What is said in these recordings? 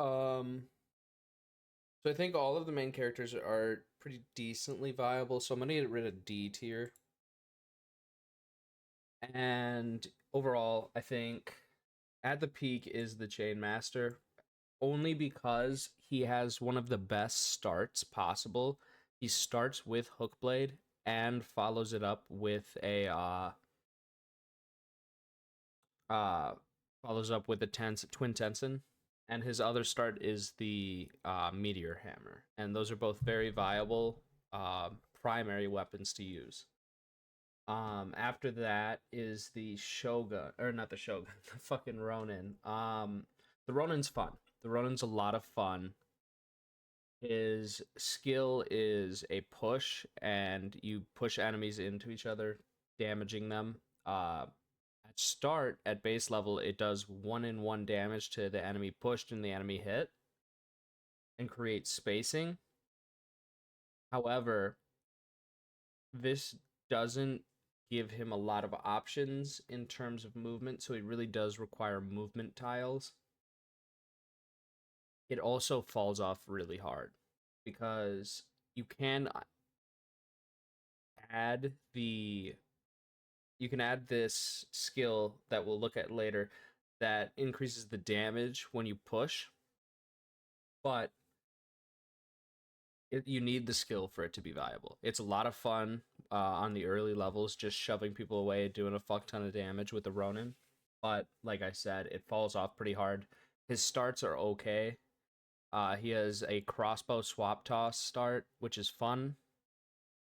Um, so I think all of the main characters are pretty decently viable. So I'm gonna get rid of D tier. And overall, I think at the peak is the Chain Master, only because he has one of the best starts possible. He starts with Hookblade and follows it up with a uh twin tension, and his other start is the meteor hammer, and those are both very viable primary weapons to use. After that is the Shogun, or not the Shogun, the fucking Ronin. The Ronin's fun. The Ronin's a lot of fun. His skill is a push, and you push enemies into each other, damaging them. At start, at base level, it does 1-in-1 damage to the enemy pushed and the enemy hit, and creates spacing. However, this doesn't give him a lot of options in terms of movement, so he really does require movement tiles. It also falls off really hard because you can add the you can add this skill that we'll look at later that increases the damage when you push, but you need the skill for it to be viable. It's a lot of fun on the early levels, just shoving people away, doing a fuck ton of damage with the Ronin. But like I said, it falls off pretty hard. His starts are okay. He has a crossbow swap toss start, which is fun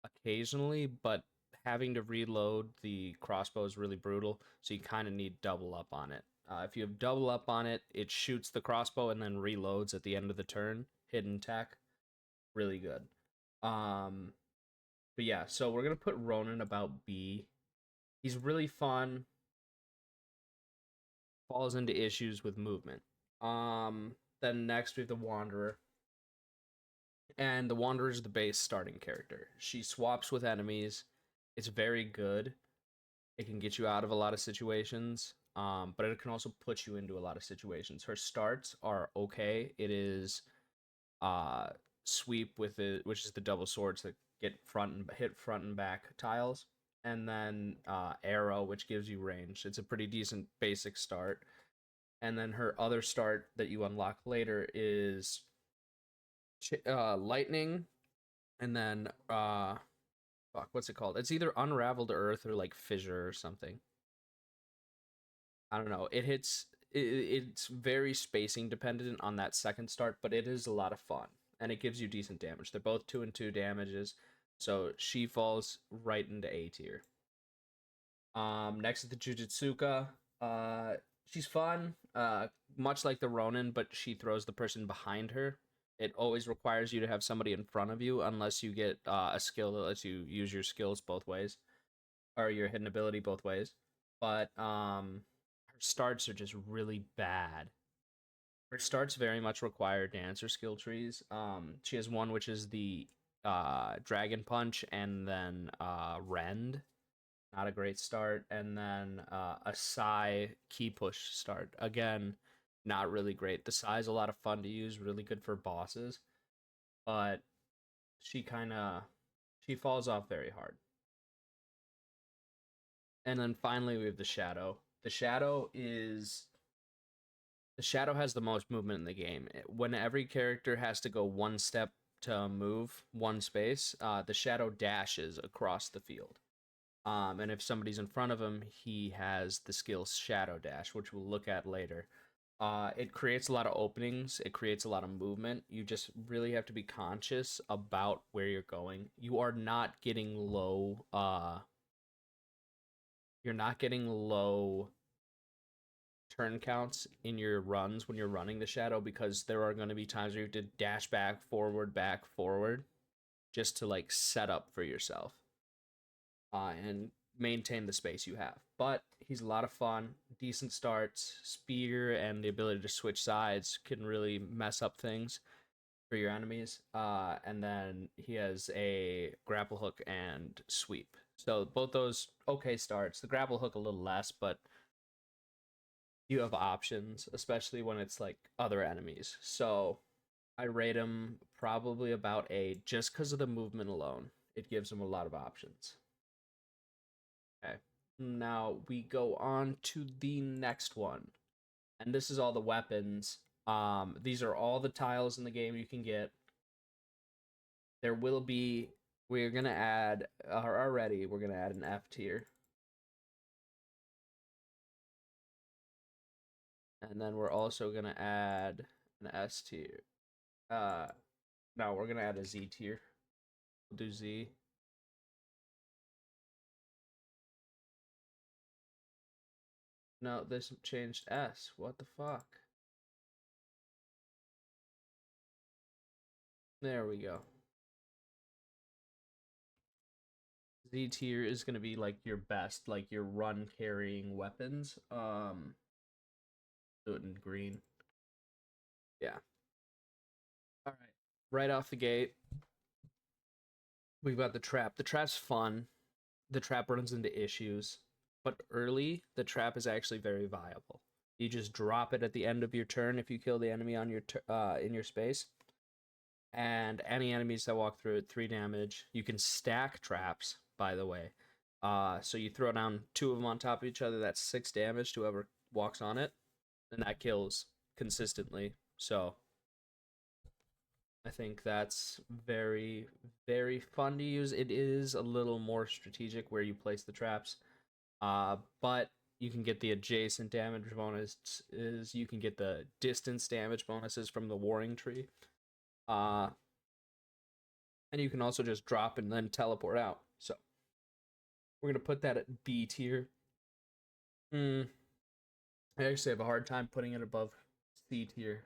occasionally, but having to reload the crossbow is really brutal, so you kind of need double up on it. If you have double up on it, it shoots the crossbow and then reloads at the end of the turn. Hidden tech, really good. Um, but yeah, so we're gonna put Ronin about B. He's really fun. Falls into issues with movement. Then next we have the Wanderer, and the Wanderer is the base starting character. She swaps with enemies. It's very good. It can get you out of a lot of situations, but it can also put you into a lot of situations. Her starts are okay. It is uh, sweep with it, which is the double swords that get hit front and back tiles, and then arrow, which gives you range. It's a pretty decent basic start. And then her other start that you unlock later is lightning, and then fuck, what's it called? It's either unraveled earth or like fissure or something. I don't know. It's very spacing dependent on that second start, but it is a lot of fun and it gives you decent damage. They're both 2-2 damages, so she falls right into A tier. Next is the Jujutsuka. She's fun. Much like the Ronin, but she throws the person behind her. It always requires you to have somebody in front of you, unless you get a skill that lets you use your skills both ways, or your hidden ability both ways. But her starts are just really bad. Her starts very much require dancer skill trees. She has one which is the Dragon Punch, and then Rend. Not a great start. And then a Psy key push start. Again, not really great. The Psy is a lot of fun to use, really good for bosses, but she kind of she falls off very hard. And then finally we have the Shadow. The Shadow has the most movement in the game. When every character has to go one step to move one space, the Shadow dashes across the field. And if somebody's in front of him, he has the skill Shadow Dash, which we'll look at later. It creates a lot of openings. It creates a lot of movement. You just really have to be conscious about where you're going. You are not getting low. You're not getting low turn counts in your runs when you're running the Shadow, because there are going to be times where you have to dash back, forward, just to like set up for yourself and maintain the space you have. But he's a lot of fun, decent starts, spear, and the ability to switch sides can really mess up things for your enemies. And then he has a grapple hook and sweep. So both those okay starts. The grapple hook a little less, but you have options, especially when it's like other enemies. So I rate him probably about A just because of the movement alone. It gives him a lot of options. Okay. Now we go on to the next one. And this is all the weapons. These are all the tiles in the game you can get. There will be we're gonna add already we're gonna add an F tier. And then we're also gonna add an S tier. No, we're gonna add a Z tier. We'll do Z. No, this changed S. What the fuck? There we go. Z tier is gonna be like your best, like your run carrying weapons. Do it in green. Yeah. All right. Right off the gate, we've got the trap. The trap's fun. The trap runs into issues, but early the trap is actually very viable. You just drop it at the end of your turn if you kill the enemy on your in your space, and any enemies that walk through it 3 damage. You can stack traps, by the way. So you throw down 2 of them on top of each other. That's 6 damage to whoever walks on it, and that kills consistently. So I think that's very, very fun to use. It is a little more strategic where you place the traps, but you can get the adjacent damage bonuses. You can get the distance damage bonuses from the warring tree, uh, and you can also just drop and then teleport out. So we're gonna put that at B tier. I actually have a hard time putting it above C tier.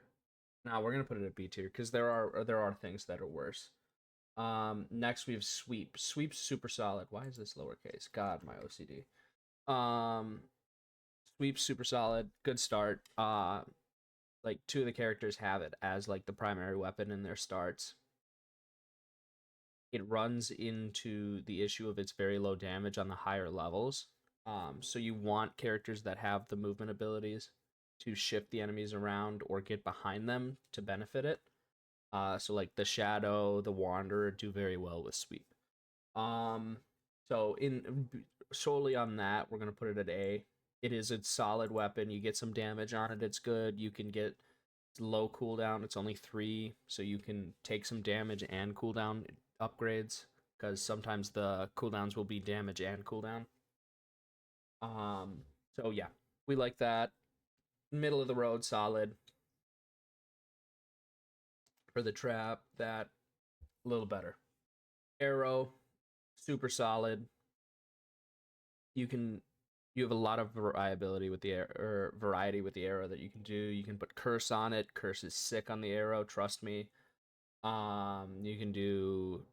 Now we're gonna put it at B tier because there are things that are worse. Next we have sweep. Sweep's super solid. Why is this lowercase? God, my OCD. Um, Sweep's super solid. Good start. Like 2 of the characters have it as like the primary weapon in their starts. It runs into the issue of its very low damage on the higher levels. So you want characters that have the movement abilities to shift the enemies around or get behind them to benefit it. So like the Shadow, the Wanderer do very well with sweep. So in solely on that, we're gonna put it at A. It is a solid weapon. You get some damage on it. It's good. You can get low cooldown. It's only 3, so you can take some damage and cooldown upgrades because sometimes the cooldowns will be damage and cooldown. So yeah, we like that. Middle of the road, solid. For the trap, that a little better. Arrow, super solid. You have a lot of variability with the variety with the arrow that you can do. You can put curse on it. Curse is sick on the arrow, trust me. You can do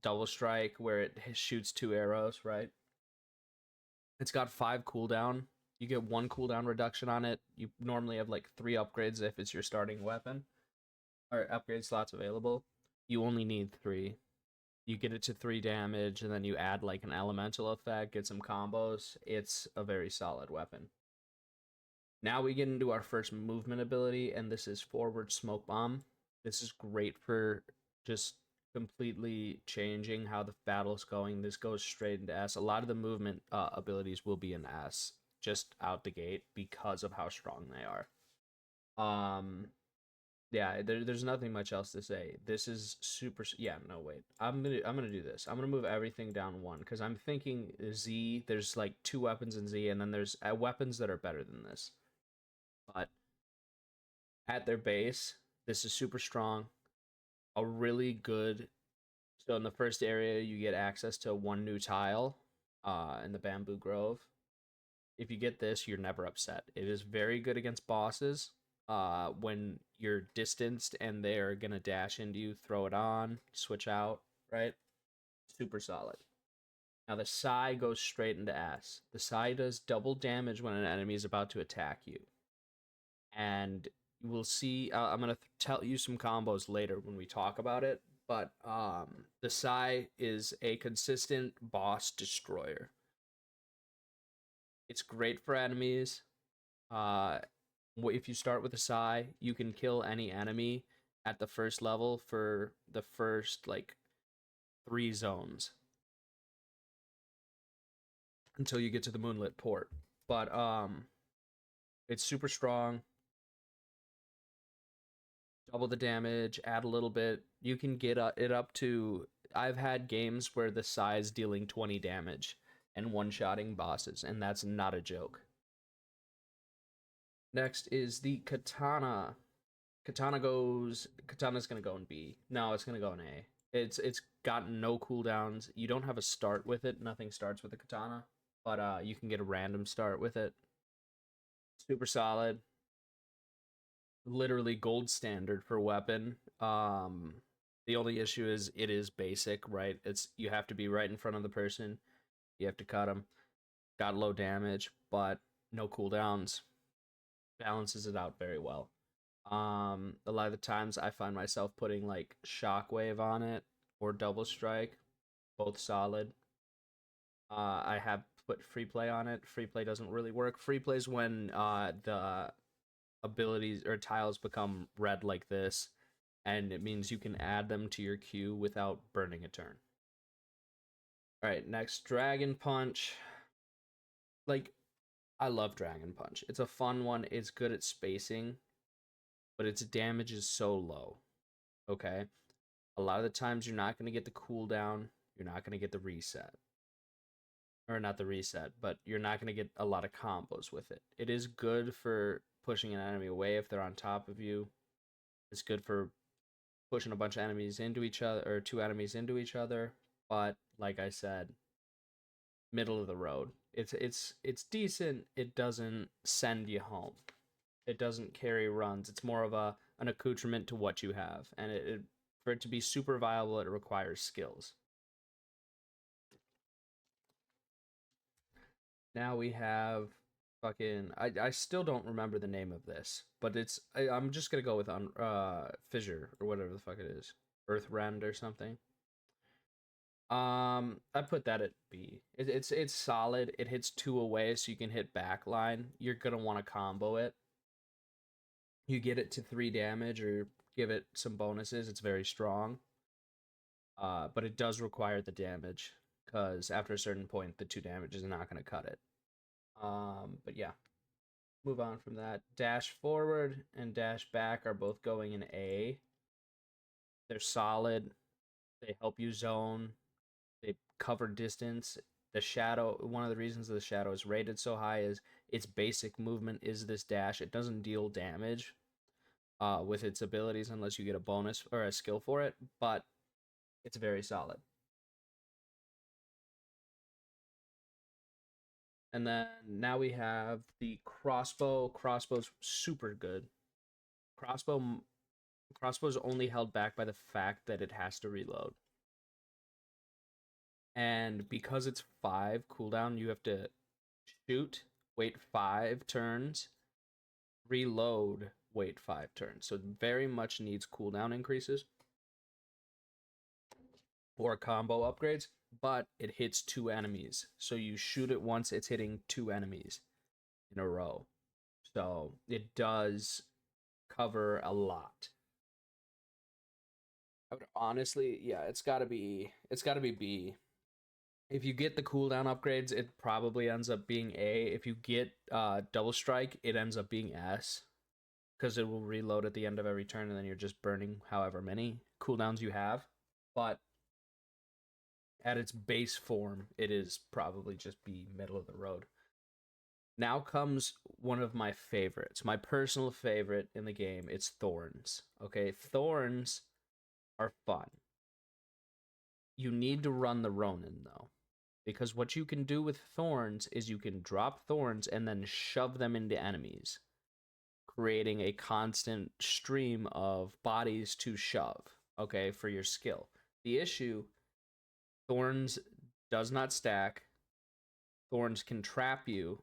double strike where it shoots 2 arrows, right? It's got 5 cooldown. You get 1 cooldown reduction on it. You normally have like 3 upgrades if it's your starting weapon, or upgrade slots available. You only need 3. You get it to 3 damage, and then you add like an elemental effect, get some combos. It's a very solid weapon. Now we get into our first movement ability, and this is forward smoke bomb. This is great for just completely changing how the battle's going. This goes straight into S. A lot of the movement abilities will be in S just out the gate because of how strong they are. Yeah, there's nothing much else to say. This is super. Yeah, no wait. I'm gonna do this. I'm gonna move everything down 1 because I'm thinking Z. There's like 2 weapons in Z, and then there's weapons that are better than this. But at their base, this is super strong. A really good. So in the first area, you get access to 1 new tile, in the Bamboo Grove. If you get this, you're never upset. It is very good against bosses. When you're distanced and they're gonna dash into you, throw it on, switch out, right? Super solid. Now the Psy goes straight into S. The Psy does double damage when an enemy is about to attack you. And we'll see, I'm gonna tell you some combos later when we talk about it, but the Psy is a consistent boss destroyer. It's great for enemies. Uh, if you start with a Sai, you can kill any enemy at the first level for the first like 3 zones until you get to the Moonlit Port. But it's super strong. Double the damage, add a little bit. You can get it up to. I've had games where the Sai is dealing 20 damage and one-shotting bosses, and that's not a joke. Next is the Katana. Katana's gonna go in B. No, it's gonna go in A. It's got no cooldowns. You don't have a start with it. Nothing starts with the katana, but you can get a random start with it. Super solid. Literally gold standard for weapon. The only issue is it is basic, right? It's you have to be right in front of the person. You have to cut them. Got low damage, but no cooldowns. Balances it out very well. A lot of the times I find myself putting like shockwave on it or double strike, both solid. I have put free play on it. Free play doesn't really work. Free play is when the abilities or tiles become red like this, and it means you can add them to your queue without burning a turn. All right, next Dragon Punch. Like, I love Dragon Punch. It's a fun one. It's good at spacing, but its damage is so low. Okay, a lot of the times you're not going to get the cooldown. You're not going to get the reset. Or not the reset, but you're not going to get a lot of combos with it. It is good for pushing an enemy away if they're on top of you. It's good for pushing a bunch of enemies into each other, or 2 enemies into each other. But like I said, middle of the road. It's decent. It doesn't send you home. It doesn't carry runs. It's more of an accoutrement to what you have, and for it to be super viable, it requires skills. Now we have fucking I still don't remember the name of this, but I'm just gonna go with fissure or whatever the fuck it is, earthrend or something. I put that at B. It's solid. It hits 2 away, so you can hit backline. You're gonna want to combo it. You get it to 3 damage or give it some bonuses. It's very strong. But it does require the damage because after a certain point, the 2 damage is not gonna cut it. But yeah, move on from that. Dash forward and dash back are both going in A. They're solid. They help you zone. They cover distance. The shadow, one of the reasons the shadow is rated so high is its basic movement is this dash. It doesn't deal damage with its abilities unless you get a bonus or a skill for it, but it's very solid. And then now we have the crossbow. Crossbow's super good. Crossbow Crossbow's only held back by the fact that it has to reload. And because it's 5 cooldown, you have to shoot, wait 5 turns, reload, wait 5 turns. So it very much needs cooldown increases or combo upgrades, but it hits 2 enemies. So you shoot it once, it's hitting 2 enemies in a row. So it does cover a lot. I would honestly, yeah, it's gotta be B. If you get the cooldown upgrades, it probably ends up being A. If you get double strike, it ends up being S. Because it will reload at the end of every turn, and then you're just burning however many cooldowns you have. But at its base form, it is probably just B, middle of the road. Now comes one of my favorites, my personal favorite in the game. It's Thorns. Okay, Thorns are fun. You need to run the Ronin, though. Because what you can do with Thorns is you can drop Thorns and then shove them into enemies, creating a constant stream of bodies to shove, okay, for your skill. The issue, Thorns does not stack. Thorns can trap you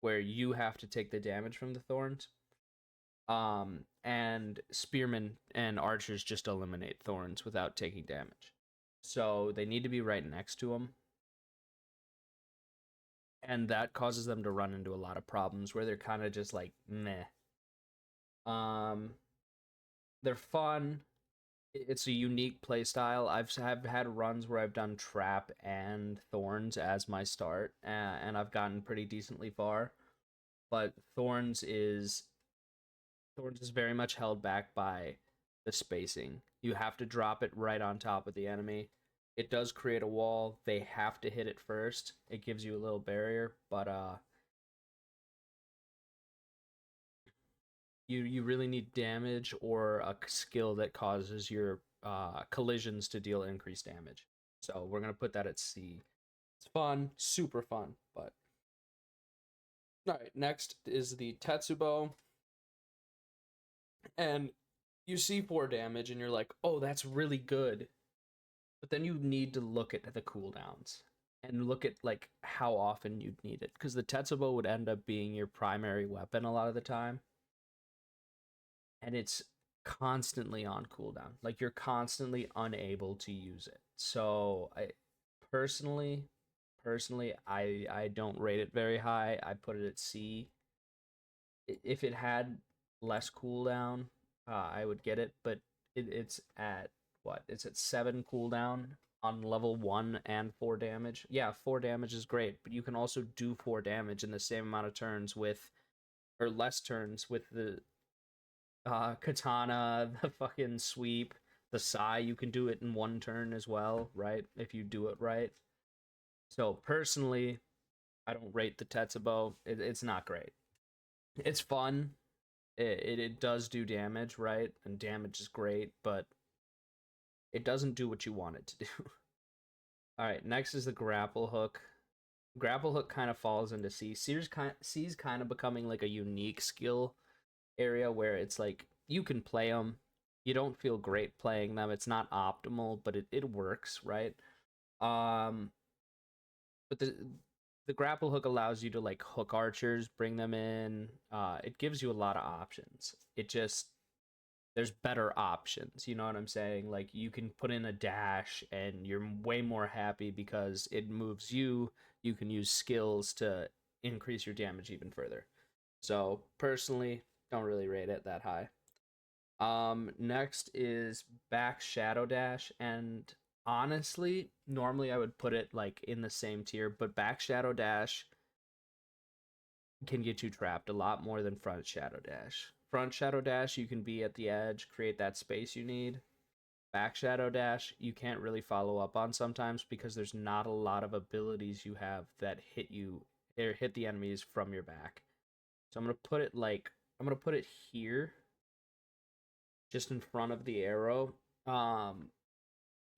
where you have to take the damage from the Thorns. And spearmen and archers just eliminate Thorns without taking damage. So they need to be right next to them. and that causes them to run into a lot of problems where they're kind of just like meh. Um, they're fun. It's a unique play style. Have had runs where I've done trap and thorns as my start, and I've gotten pretty decently far. But thorns is very much held back by the spacing. You have to drop it right on top of the enemy. It does create a wall. They have to hit it first. It gives you a little barrier, but you really need damage or a skill that causes your collisions to deal increased damage. So we're gonna put that at C. It's fun, super fun, but all right. Next is the Tetsubo, and you see 4 damage, and you're like, oh, that's really good. But then you need to look at the cooldowns and look at like how often you'd need it, because the Tetsubo would end up being your primary weapon a lot of the time, and it's constantly on cooldown. Like you're constantly unable to use it. So I personally, I don't rate it very high. I put it at C. If it had less cooldown, I would get it, but it's at what? It's at 7 cooldown on level 1 and 4 damage. Yeah, 4 damage is great, but you can also do 4 damage in the same amount of turns with, or less turns with the katana, the fucking sweep, the sai. You can do it in 1 turn as well, right? If you do it right. So personally, I don't rate the Tetsubo. It's not great. It's fun. It does do damage, right? And damage is great, but it doesn't do what you want it to do. All right, next is the grapple hook. Grapple hook kind of falls into C. C's kind of becoming like a unique skill area where it's like you can play them. You don't feel great playing them. It's not optimal, but it works, right? Um, but the grapple hook allows you to like hook archers, bring them in. It gives you a lot of options. It just there's better options. You know what I'm saying? Like you can put in a dash and you're way more happy because it moves you. You can use skills to increase your damage even further. So personally, don't really rate it that high. Next is back shadow dash, and honestly, normally I would put it like in the same tier, but back shadow dash can get you trapped a lot more than front shadow dash. Front shadow dash, you can be at the edge, create that space you need. Back shadow dash, you can't really follow up on sometimes because there's not a lot of abilities you have that hit you or hit the enemies from your back. So I'm gonna put it here, just in front of the arrow.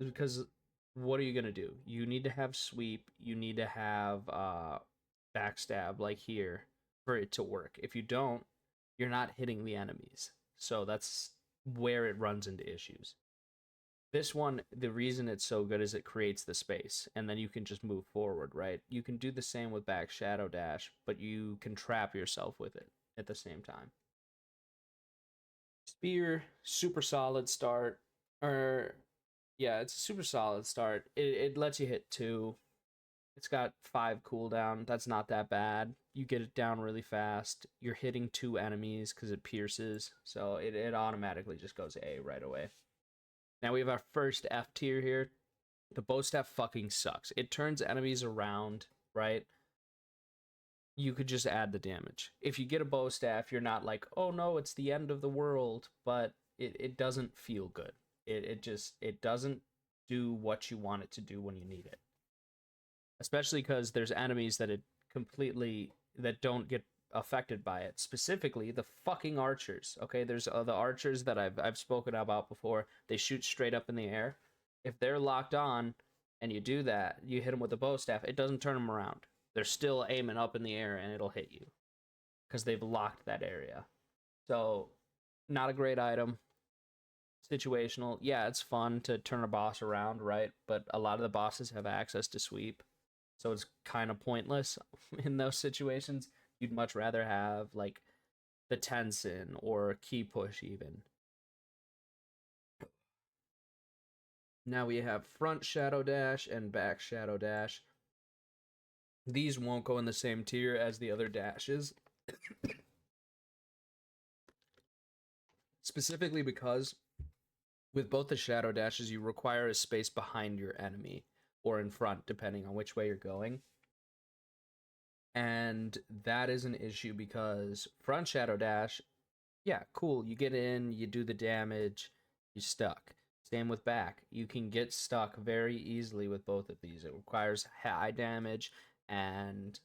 Because what are you gonna do? You need to have sweep. You need to have backstab like here for it to work. If you don't, you're not hitting the enemies. So that's where it runs into issues. This one, the reason it's so good is it creates the space, and then you can just move forward, right? You can do the same with back shadow dash, but you can trap yourself with it at the same time. Spear, super solid start. Or yeah, it's a super solid start. It lets you hit 2. It's got 5 cooldown. That's not that bad. You get it down really fast. You're hitting 2 enemies because it pierces. So it automatically just goes A right away. Now we have our first F tier here. The bow staff fucking sucks. It turns enemies around, right? You could just add the damage. If you get a bow staff, you're not like, oh no, it's the end of the world, but it doesn't feel good. It doesn't do what you want it to do when you need it. Especially because there's enemies that don't get affected by it. Specifically, the fucking archers. Okay, there's the archers that I've spoken about before. They shoot straight up in the air. If they're locked on, and you do that, you hit them with a bow staff. It doesn't turn them around. They're still aiming up in the air, and it'll hit you because they've locked that area. So, not a great item. Situational. Yeah, it's fun to turn a boss around, right? But a lot of the bosses have access to sweep. So it's kind of pointless in those situations. You'd much rather have like the Tensin or key push even. Now we have front shadow dash and back shadow dash. These won't go in the same tier as the other dashes, specifically because with both the shadow dashes, you require a space behind your enemy or in front, depending on which way you're going. And that is an issue because front shadow dash, yeah, cool. You get in, you do the damage, you're stuck. Same with back. You can get stuck very easily with both of these. It requires high damage and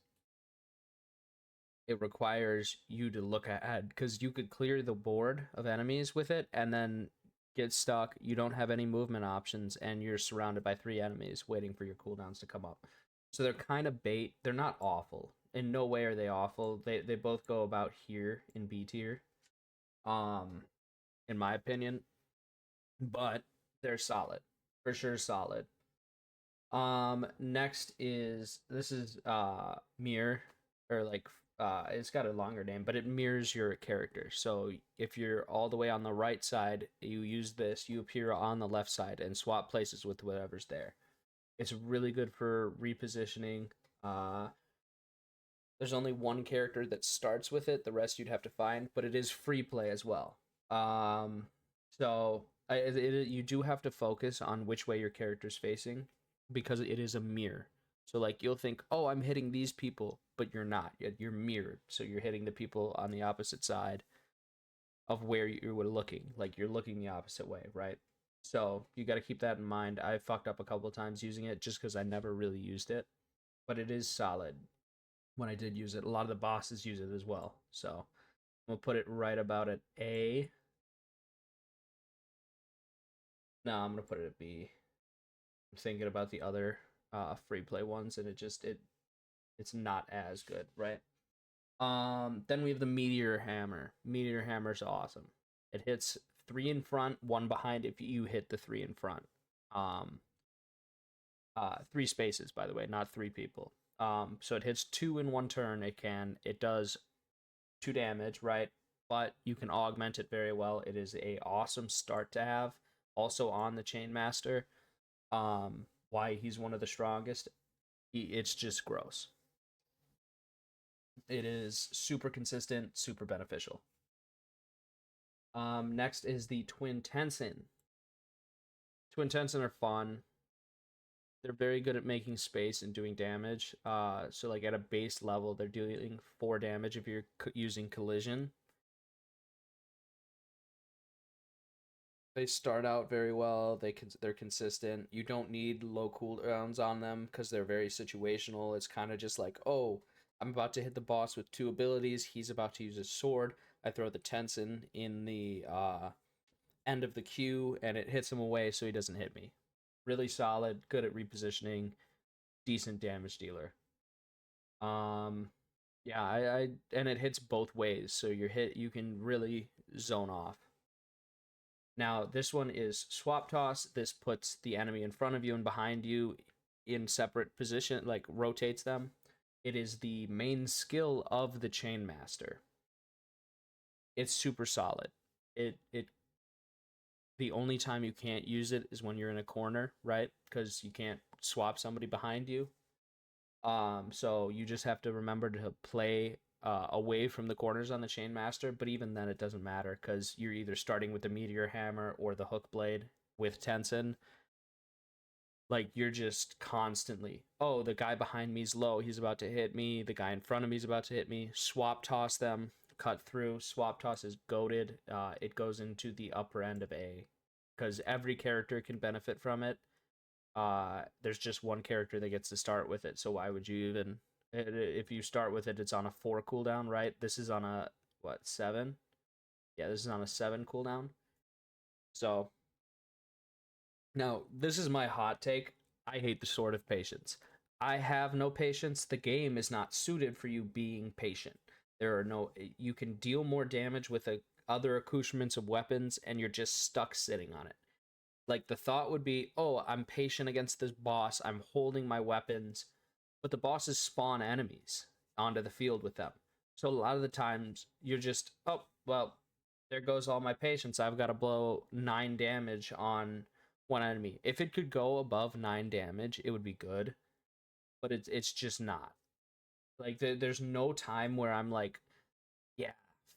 it requires you to look ahead because you could clear the board of enemies with it and then get stuck. You don't have any movement options and you're surrounded by 3 enemies waiting for your cooldowns to come up. So they're kind of bait. They're not awful. In no way are they awful. They both go about here in B tier. Um in my opinion, but they're solid. For sure solid. Next is this is mirror or like it's got a longer name, but it mirrors your character. So if you're all the way on the right side, you use this, you appear on the left side and swap places with whatever's there. It's really good for repositioning. There's only one character that starts with it, the rest you'd have to find, but it is free play as well. So you do have to focus on which way your character's facing because it is a mirror. So like you'll think, oh, I'm hitting these people, but you're not. You're mirrored, so you're hitting the people on the opposite side of where you were looking. Like you're looking the opposite way, right? So you got to keep that in mind. I fucked up a couple of times using it just because I never really used it, but it is solid when I did use it. A lot of the bosses use it as well. So we'll put it right about at A. No, I'm gonna put it at B. I'm thinking about the other free play ones, and it's not as good, right? Then we have the Meteor Hammer. Meteor Hammer's awesome. It hits 3 in front, 1 behind if you hit the 3 in front. 3 spaces, by the way, not 3 people. So it hits 2 in 1 turn. It does 2 damage, right? But you can augment it very well. It is a awesome start to have. Also on the Chainmaster. Why he's one of the strongest. It's just gross. It is super consistent, super beneficial. Next is the Twin Tensin. Twin Tensin are fun. They're very good at making space and doing damage. So like at a base level, they're dealing 4 damage if you're using collision. They start out very well. They're consistent. You don't need low cooldowns on them because they're very situational. It's kind of just like, oh, I'm about to hit the boss with 2 abilities. He's about to use his sword. I throw the Tensin in the end of the queue, and it hits him away, so he doesn't hit me. Really solid, good at repositioning, decent damage dealer. Yeah, I and it hits both ways, so you can really zone off. Now, this one is swap toss. This puts the enemy in front of you and behind you in separate position, like rotates them. It is the main skill of the Chainmaster. It's super solid. It the only time you can't use it is when you're in a corner, right? Because you can't swap somebody behind you. So you just have to remember to play away from the corners on the Chainmaster, but even then it doesn't matter because you're either starting with the Meteor Hammer or the Hook Blade with Tensin. Like you're just constantly, oh, the guy behind me's low, he's about to hit me. The guy in front of me is about to hit me. Swap toss them, cut through. Swap toss is goated. It goes into the upper end of A because every character can benefit from it. There's just one character that gets to start with it, so why would you even if you start with it, it's on a 4 cooldown, right? This is on a what, 7? Yeah, this is on a 7 cooldown. So now this is my hot take. I hate the Sword of Patience. I have no patience. The game is not suited for you being patient. There are no You can deal more damage with other accoutrements of weapons and you're just stuck sitting on it. Like the thought would be, oh, I'm patient against this boss. I'm holding my weapons, but the bosses spawn enemies onto the field with them. So a lot of the times you're just, oh, well, there goes all my patience. I've got to blow 9 damage on one enemy. If it could go above 9 damage, it would be good, but it's just not. Like there's no time where I'm like, yeah,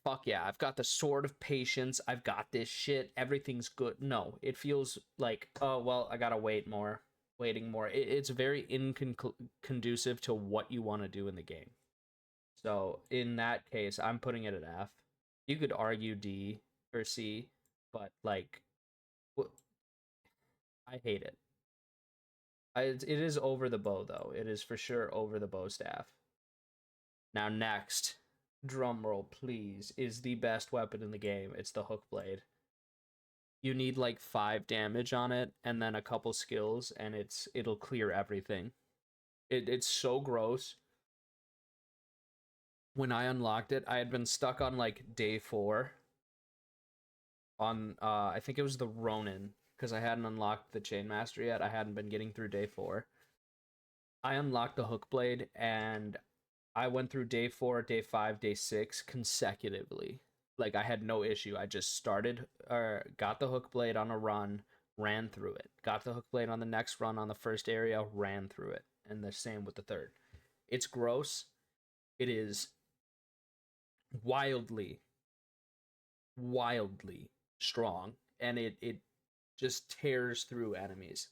fuck yeah, I've got the sword of patience. I've got this shit. Everything's good. No, it feels like, oh well, I gotta waiting more. It's very inconducive to what you want to do in the game. So in that case, I'm putting it at F. You could argue D or C, but like, I hate it. It is over the bow though. It is for sure over the bow staff. Now next, drum roll please, is the best weapon in the game. It's the hook blade. You need like 5 damage on it and then a couple skills and it'll clear everything. It's so gross. When I unlocked it, I had been stuck on like day 4 on I think it was the Ronin because I hadn't unlocked the Chainmaster yet. I hadn't been getting through day 4. I unlocked the hook blade and I went through day 4, day 5, day 6 consecutively. Like I had no issue. I just started or got the hook blade on a run, ran through it. Got the hook blade on the next run on the first area, ran through it. And the same with the third. It's gross. It is wildly, wildly strong. And it just tears through enemies.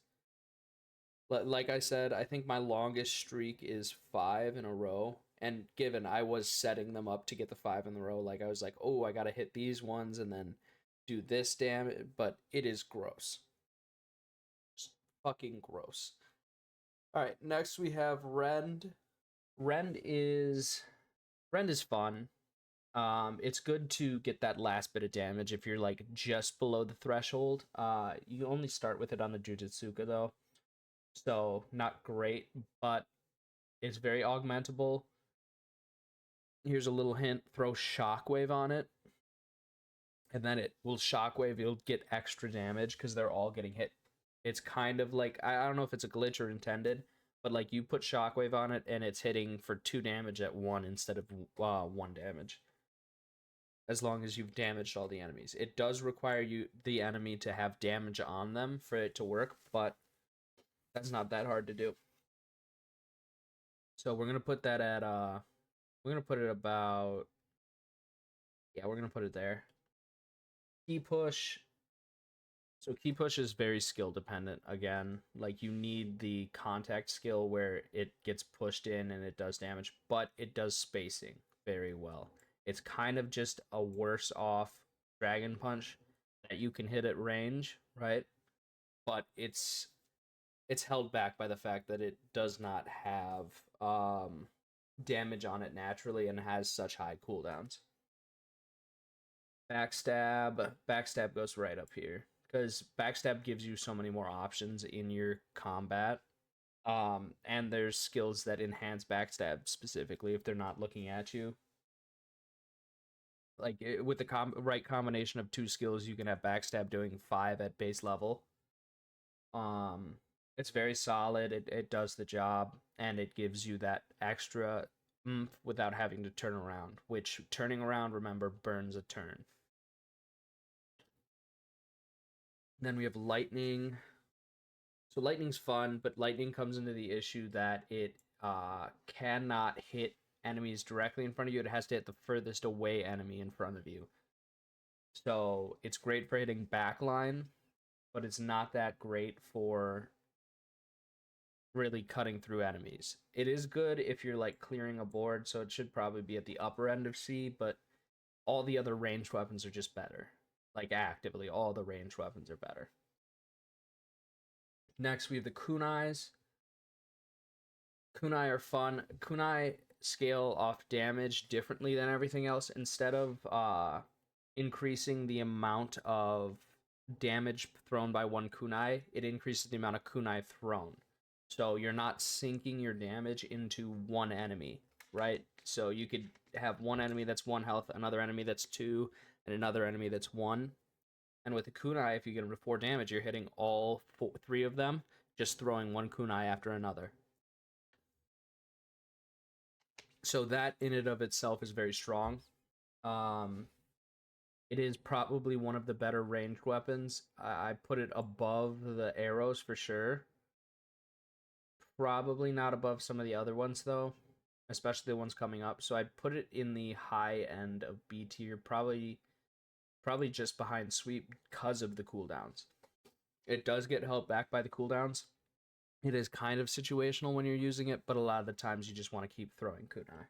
Like I said, I think my longest streak is 5 in a row. And given I was setting them up to get the 5 in a row, like I was like, oh, I gotta hit these ones and then do this damage. But it is gross. Just fucking gross. All right, next we have Rend. Rend is Rend is fun. It's good to get that last bit of damage if you're like just below the threshold. You only start with it on the Jujutsuka though, so not great, but it's very augmentable. Here's a little hint: throw Shockwave on it, and then it will Shockwave. You'll get extra damage because they're all getting hit. It's kind of like I don't know if it's a glitch or intended, but like you put Shockwave on it and it's hitting for 2 damage at 1 instead of 1 damage. As long as you've damaged all the enemies. It does require the enemy to have damage on them for it to work, but that's not that hard to do. So we're gonna put that at we're gonna put it about, yeah, we're gonna put it there. Key push. So key push is very skill dependent again. Like you need the contact skill where it gets pushed in and it does damage, but it does spacing very well. It's kind of just a worse off Dragon Punch that you can hit at range, right? But it's held back by the fact that it does not have damage on it naturally and has such high cooldowns. Backstab goes right up here because backstab gives you so many more options in your combat. And there's skills that enhance backstab specifically if they're not looking at you. Like with the right combination of 2 skills, you can have backstab doing 5 at base level. Um, it's very solid. It does the job, and it gives you that extra oomph without having to turn around. Which turning around, remember, burns a turn. Then we have lightning. So lightning's fun, but lightning comes into the issue that it cannot hit enemies directly in front of you. It has to hit the furthest away enemy in front of you. So it's great for hitting backline, but it's not that great for really cutting through enemies. It is good if you're like clearing a board, so it should probably be at the upper end of C, but all the other ranged weapons are just better. Like actively, all the ranged weapons are better. Next, we have the kunais. Kunai are fun. Kunai scale off damage differently than everything else. Instead of increasing the amount of damage thrown by one kunai, it increases the amount of kunai thrown. So you're not sinking your damage into one enemy, right? So you could have one enemy that's 1 health, another enemy that's 2, and another enemy that's 1. And with a kunai, if you get them to 4 damage, you're hitting all 3 of them, just throwing one kunai after another. So that in and of itself is very strong. It is probably one of the better ranged weapons. I put it above the arrows for sure. Probably not above some of the other ones though. especially the ones coming up. So I'd put it in the high end of B tier, probably just behind sweep because of the cooldowns. It does get held back by the cooldowns. It is kind of situational when you're using it, but a lot of the times you just want to keep throwing kunai.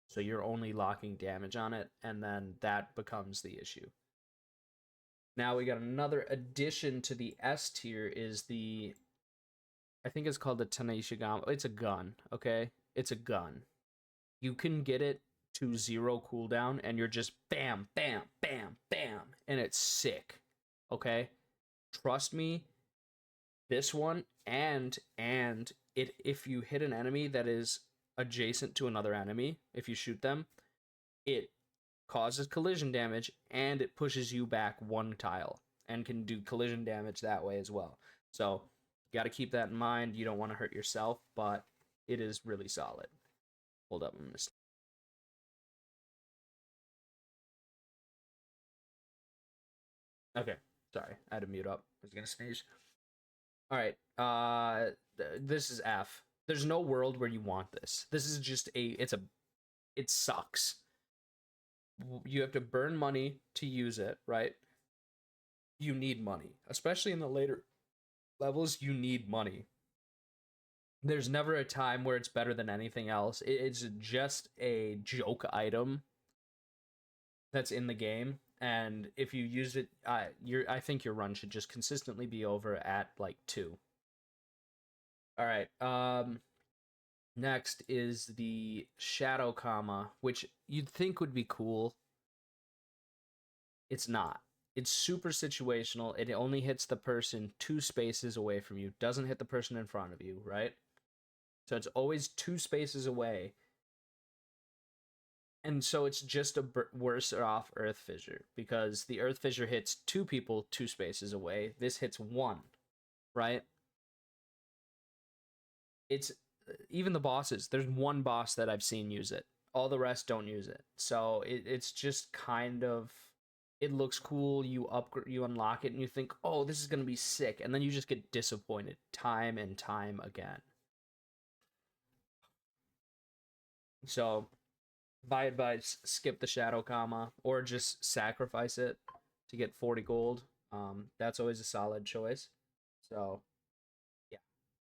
So you're only locking damage on it, and then that becomes the issue. Now we got another addition to the S tier is the, I think it's called the Tanishigama. It's a gun, okay? It's a gun. You can get it to 0 cooldown, and you're just bam, bam, bam, bam, and it's sick, okay? Trust me, this one, and it, if you hit an enemy that is adjacent to another enemy, if you shoot them, it causes collision damage and it pushes you back 1 tile and can do collision damage that way as well. So you got to keep that in mind. You don't want to hurt yourself, but it is really solid. Hold up, I'm gonna... Okay, sorry, I had to mute up. I was gonna sneeze. All right, this is F. There's no world where you want this. This is just it sucks. You have to burn money to use it, right? You need money, especially in the later levels. You need money. There's never a time where it's better than anything else. It's just a joke item that's in the game, and if you use it, I think your run should just consistently be over at like 2. All right. Next is the Shadow Kama, which you'd think would be cool. It's not. It's super situational. It only hits the person 2 spaces away from you. Doesn't hit the person in front of you, right? So it's always 2 spaces away. And so it's just a worse off Earth Fissure, because the Earth Fissure hits 2 people 2 spaces away. This hits 1, right? It's even the bosses. There's 1 boss that I've seen use it. All the rest don't use it. So it's just kind of, it looks cool. You upgrade, you unlock it, and you think, oh, this is gonna be sick, and then you just get disappointed time and time again. So my advice: skip the Shadow Kama or just sacrifice it to get 40 gold. That's always a solid choice. So yeah,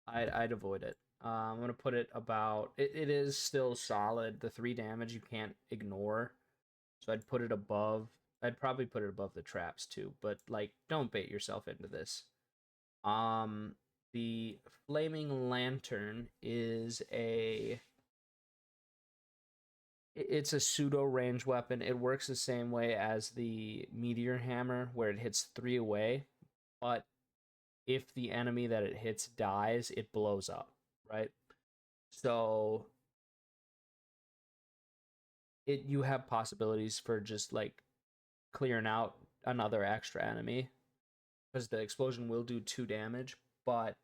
I'd avoid it. I'm gonna put it about. It is still solid. The 3 damage you can't ignore, so I'd put it above. I'd probably put it above the traps too, but like, don't bait yourself into this. Um, the Flaming Lantern is a. It's a pseudo range weapon. It works the same way as the Meteor Hammer, where it hits 3 away, but if the enemy that it hits dies, it blows up, right? So you have possibilities for just like clearing out another extra enemy, because the explosion will do 2 damage, but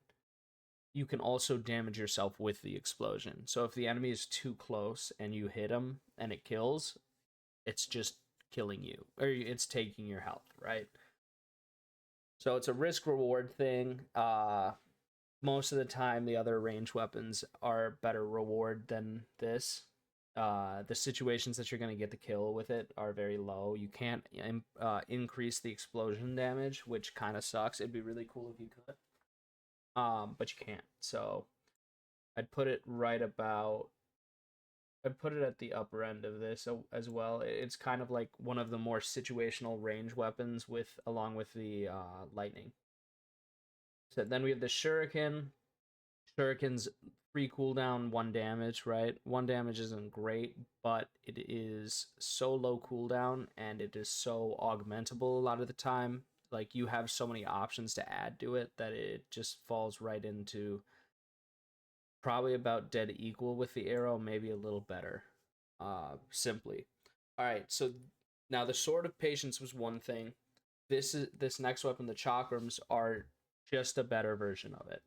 you can also damage yourself with the explosion. So if the enemy is too close and you hit him and it kills, it's just killing you, or it's taking your health, right? So it's a risk reward thing. Most of the time the other range weapons are better reward than this. The situations that you're going to get the kill with it are very low. You can't increase the explosion damage, which kind of sucks. It'd be really cool if you could, but you can't. So I'd put it right about. I'd put it at the upper end of this as well. It's kind of like one of the more situational range weapons with, along with the lightning. So then we have the Shuriken. Shuriken's 3 cooldown, 1 damage, right? 1 damage isn't great, but it is so low cooldown and it is so augmentable a lot of the time. Like, you have so many options to add to it that it just falls right into probably about dead equal with the arrow, maybe a little better. Simply. All right, so now the Sword of Patience was one thing. This next weapon, the Chakrams, are just a better version of it,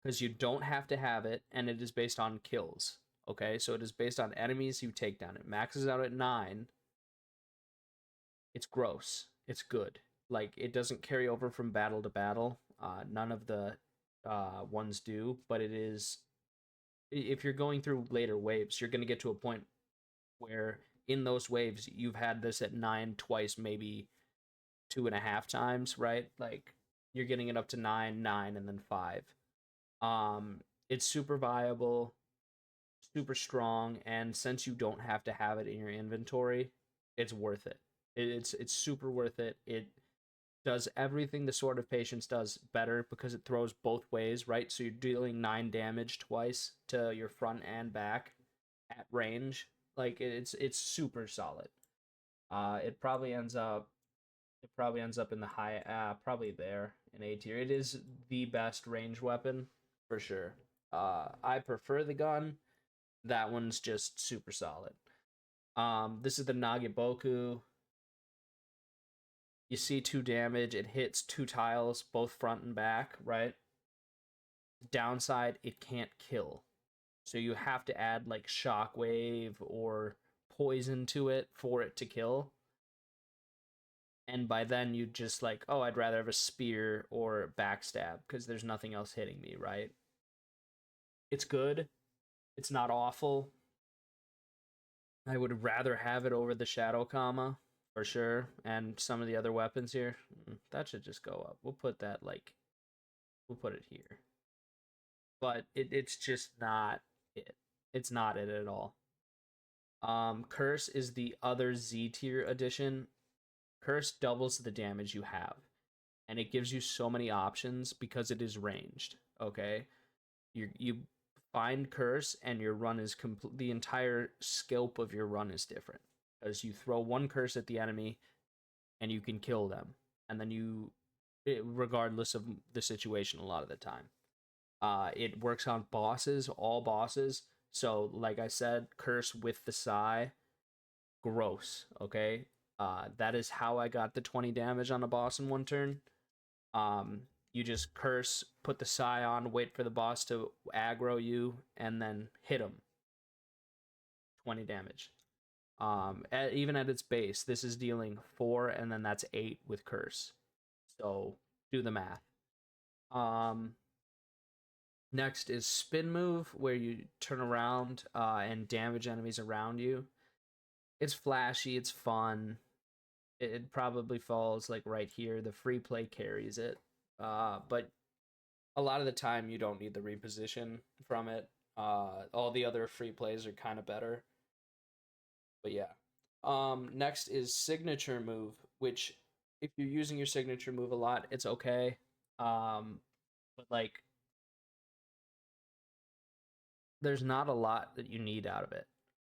because you don't have to have it, and it is based on kills. Okay, so it is based on enemies you take down. It maxes out at 9. It's gross. It's good. Like, it doesn't carry over from battle to battle. None of the ones do, but it is if you're going through later waves, you're going to get to a point where in those waves you've had this at 9 twice, maybe 2.5 times, right? Like you're getting it up to 9, 9, and then 5. It's super viable, super strong, and since you don't have to have it in your inventory, it's worth it. It's super worth it. It does everything the Sword of Patience does better because it throws both ways, right? So you're dealing 9 damage twice to your front and back at range. Like it's super solid. It probably ends up in the high, probably there in A tier. It is the best range weapon for sure. I prefer the gun. That one's just super solid. This is the Nagiboku. You see 2 damage. It hits 2 tiles, both front and back, right? Downside, it can't kill. So you have to add like shockwave or poison to it for it to kill. And by then you just like, oh, I'd rather have a spear or backstab because there's nothing else hitting me, right? It's good. It's not awful. I would rather have it over the Shadow Kama for sure, and some of the other weapons here. That should just go up. We'll put that like we'll put it here. But it's just not it. It's not it at all. Curse is the other Z tier edition. Curse doubles the damage you have, and it gives you so many options because it is ranged. Okay, you find curse, and your run is complete. The entire scope of your run is different because you throw one curse at the enemy, and you can kill them, and then regardless of the situation, a lot of the time. It works on bosses, all bosses. So, like I said, curse with the Psy, gross. Okay, that is how I got the 20 damage on a boss in one turn. You just curse, put the Psy on, wait for the boss to aggro you, and then hit him. 20 damage. Even at its base, this is dealing 4, and then that's 8 with curse. So do the math. Next is spin move, where you turn around and damage enemies around you. It's flashy, it's fun. It probably falls like right here. The free play carries it, but a lot of the time you don't need the reposition from it. All the other free plays are kind of better, but yeah. Next is signature move, which if you're using your signature move a lot, it's okay. But like there's not a lot that you need out of it.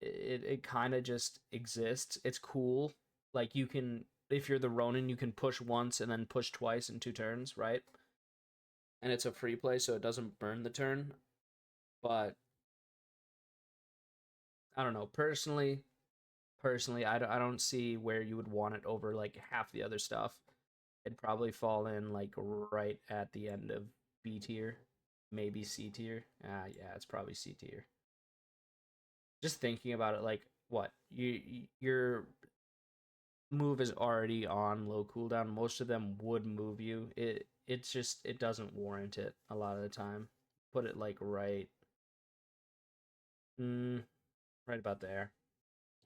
It kind of just exists. It's cool. Like you can, if you're the Ronin, you can push once and then push twice in 2 turns, right? And it's a free play, so it doesn't burn the turn. But I don't know. Personally, I don't see where you would want it over like half the other stuff. It'd probably fall in like right at the end of B tier, maybe C tier. Yeah, it's probably C tier. Just thinking about it, like what your move is already on low cooldown. Most of them would move you. It's just it doesn't warrant it a lot of the time. Put it like mm, right about there.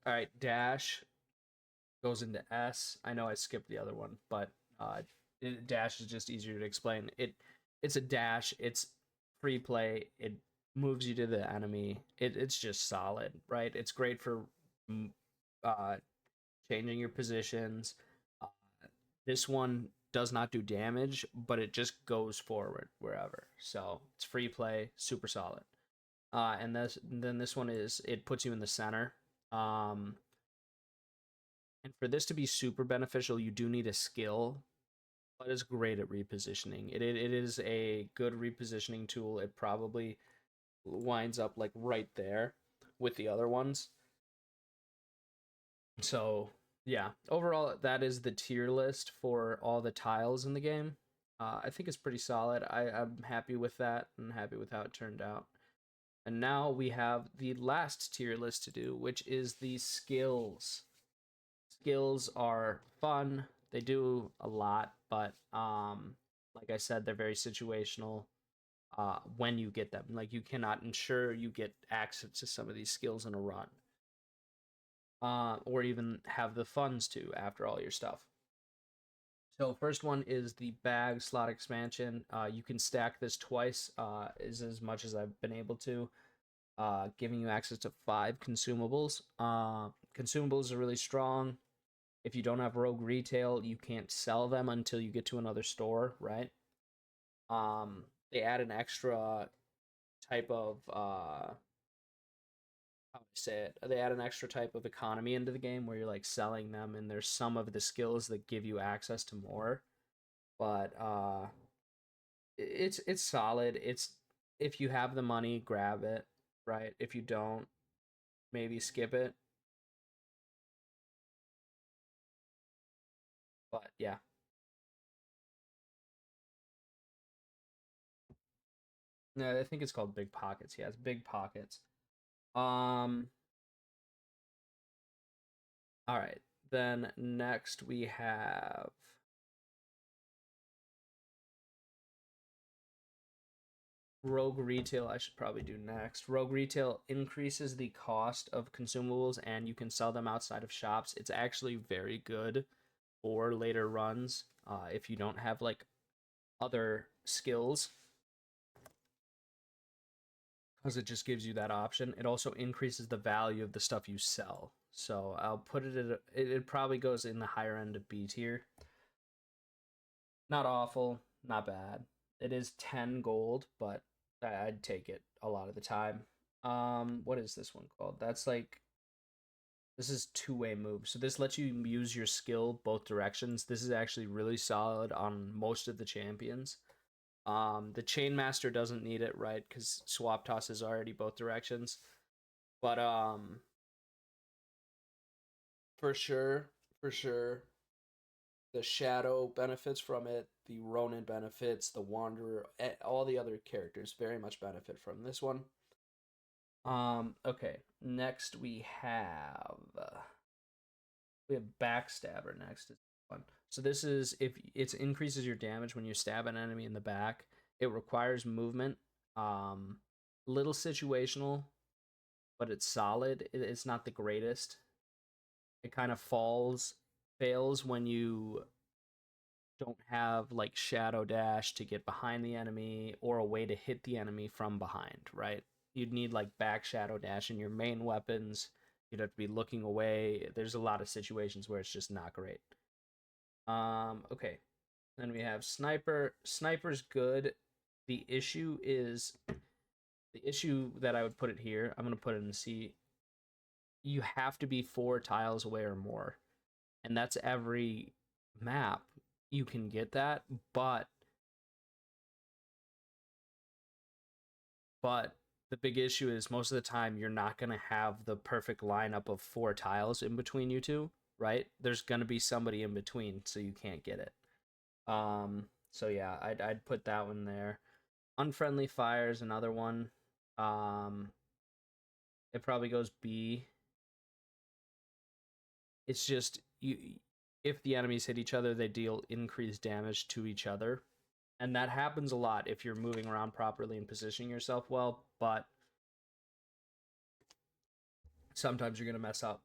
All right, dash goes into S. I know I skipped the other one, but dash is just easier to explain. It's a dash. It's free play. It moves you to the enemy. It's just solid, right? It's great for uh, changing your positions. Uh, this one does not do damage, but it just goes forward wherever. So it's free play, super solid. And then this one is it puts you in the center. Um, and for this to be super beneficial, you do need a skill, but it's great at repositioning. It is a good repositioning tool. It probably winds up like right there with the other ones. So yeah, overall that is the tier list for all the tiles in the game. I think it's pretty solid. I'm happy with that and happy with how it turned out. And now we have the last tier list to do, which is the skills. Skills are fun. They do a lot, but like I said, they're very situational. when you get them. Like you cannot ensure you get access to some of these skills in a run, or even have the funds to after all your stuff. So first one is the bag slot expansion. You can stack this twice, is as much as I've been able to, giving you access to 5 consumables. Consumables are really strong. If you don't have rogue retail, you can't sell them until you get to another store, right? They add an extra type of how to say it. They add an extra type of economy into the game where you're like selling them, and there's some of the skills that give you access to more. But it's solid. It's if you have the money, grab it, right? If you don't, maybe skip it. But yeah, no, I think it's called Big Pockets. Yeah, it's Big Pockets. Um, all right. Then next we have Rogue Retail. I should probably do next. Rogue Retail increases the cost of consumables and you can sell them outside of shops. It's actually very good for later runs if you don't have like other skills, because it just gives you that option. It also increases the value of the stuff you sell. So I'll put it at it probably goes in the higher end of B tier. Not awful, not bad. It is 10 gold, but I'd take it a lot of the time. What is this one called? That's like this is two-way move. So this lets you use your skill both directions. This is actually really solid on most of the champions. The Chain Master doesn't need it, right? Because Swap Toss is already both directions. But for sure, the Shadow benefits from it. The Ronin benefits. The Wanderer, all the other characters very much benefit from this one. Okay. Next we have Backstabber next. One. So this is if it increases your damage when you stab an enemy in the back. It requires movement. Um, little situational, but it's solid. It's not the greatest. It kind of fails when you don't have like shadow dash to get behind the enemy or a way to hit the enemy from behind, right? You'd need like back shadow dash in your main weapons. You'd have to be looking away. There's a lot of situations where it's just not great. Okay. Then we have sniper. Sniper's good. The issue is the issue that I would put it here. I'm gonna put it in C. You have to be 4 tiles away or more, and that's every map. You can get that, but but the big issue is most of the time you're not gonna have the perfect lineup of 4 tiles in between you two, right? There's gonna be somebody in between, so you can't get it. So yeah, I'd put that one there. Unfriendly Fire is another one. Um, it probably goes B. It's just you if the enemies hit each other, they deal increased damage to each other. And that happens a lot if you're moving around properly and positioning yourself well, but sometimes you're going to mess up.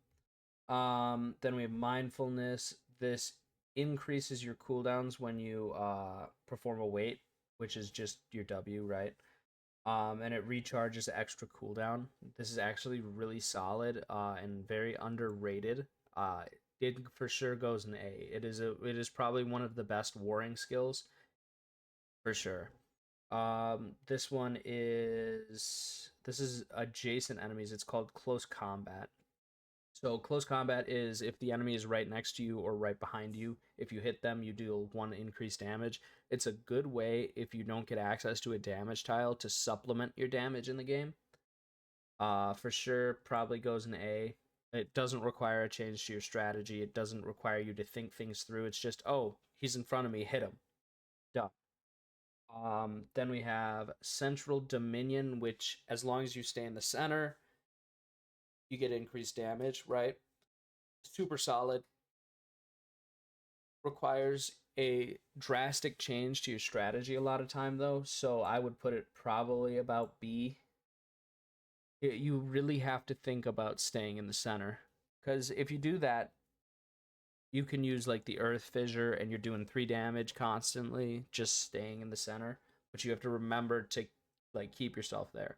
Then we have Mindfulness. This increases your cooldowns when you perform a weight, which is just your W, right? And it recharges extra cooldown. This is actually really solid and very underrated. It for sure goes an A. It is probably one of the best warring skills for sure. This is adjacent enemies. It's called close combat. So close combat is if the enemy is right next to you or right behind you. If you hit them, you deal 1 increased damage. It's a good way if you don't get access to a damage tile to supplement your damage in the game. For sure, probably goes in A. It doesn't require a change to your strategy. It doesn't require you to think things through. It's just, oh, he's in front of me, hit him. Done. Then we have Central Dominion, which as long as you stay in the center, you get increased damage, right? Super solid. requires a drastic change to your strategy a lot of time though, so I would put it probably about B. You really have to think about staying in the center, because if you do that, you can use like the earth fissure and you're doing 3 damage constantly just staying in the center, but you have to remember to like keep yourself there,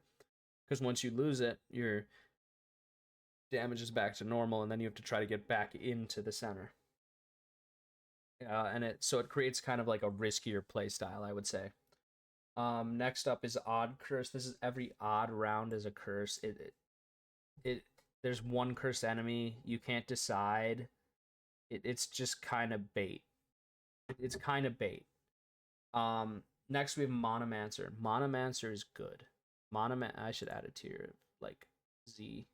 because once you lose it, your damage is back to normal and then you have to try to get back into the center. And it creates kind of like a riskier play style, I would say. Next up is odd curse. This is every odd round is a curse. It there's one cursed enemy. You can't decide. It's just kind of bait. It's kind of bait. Next we have Monomancer. Monomancer is good. I should add it to your like Z.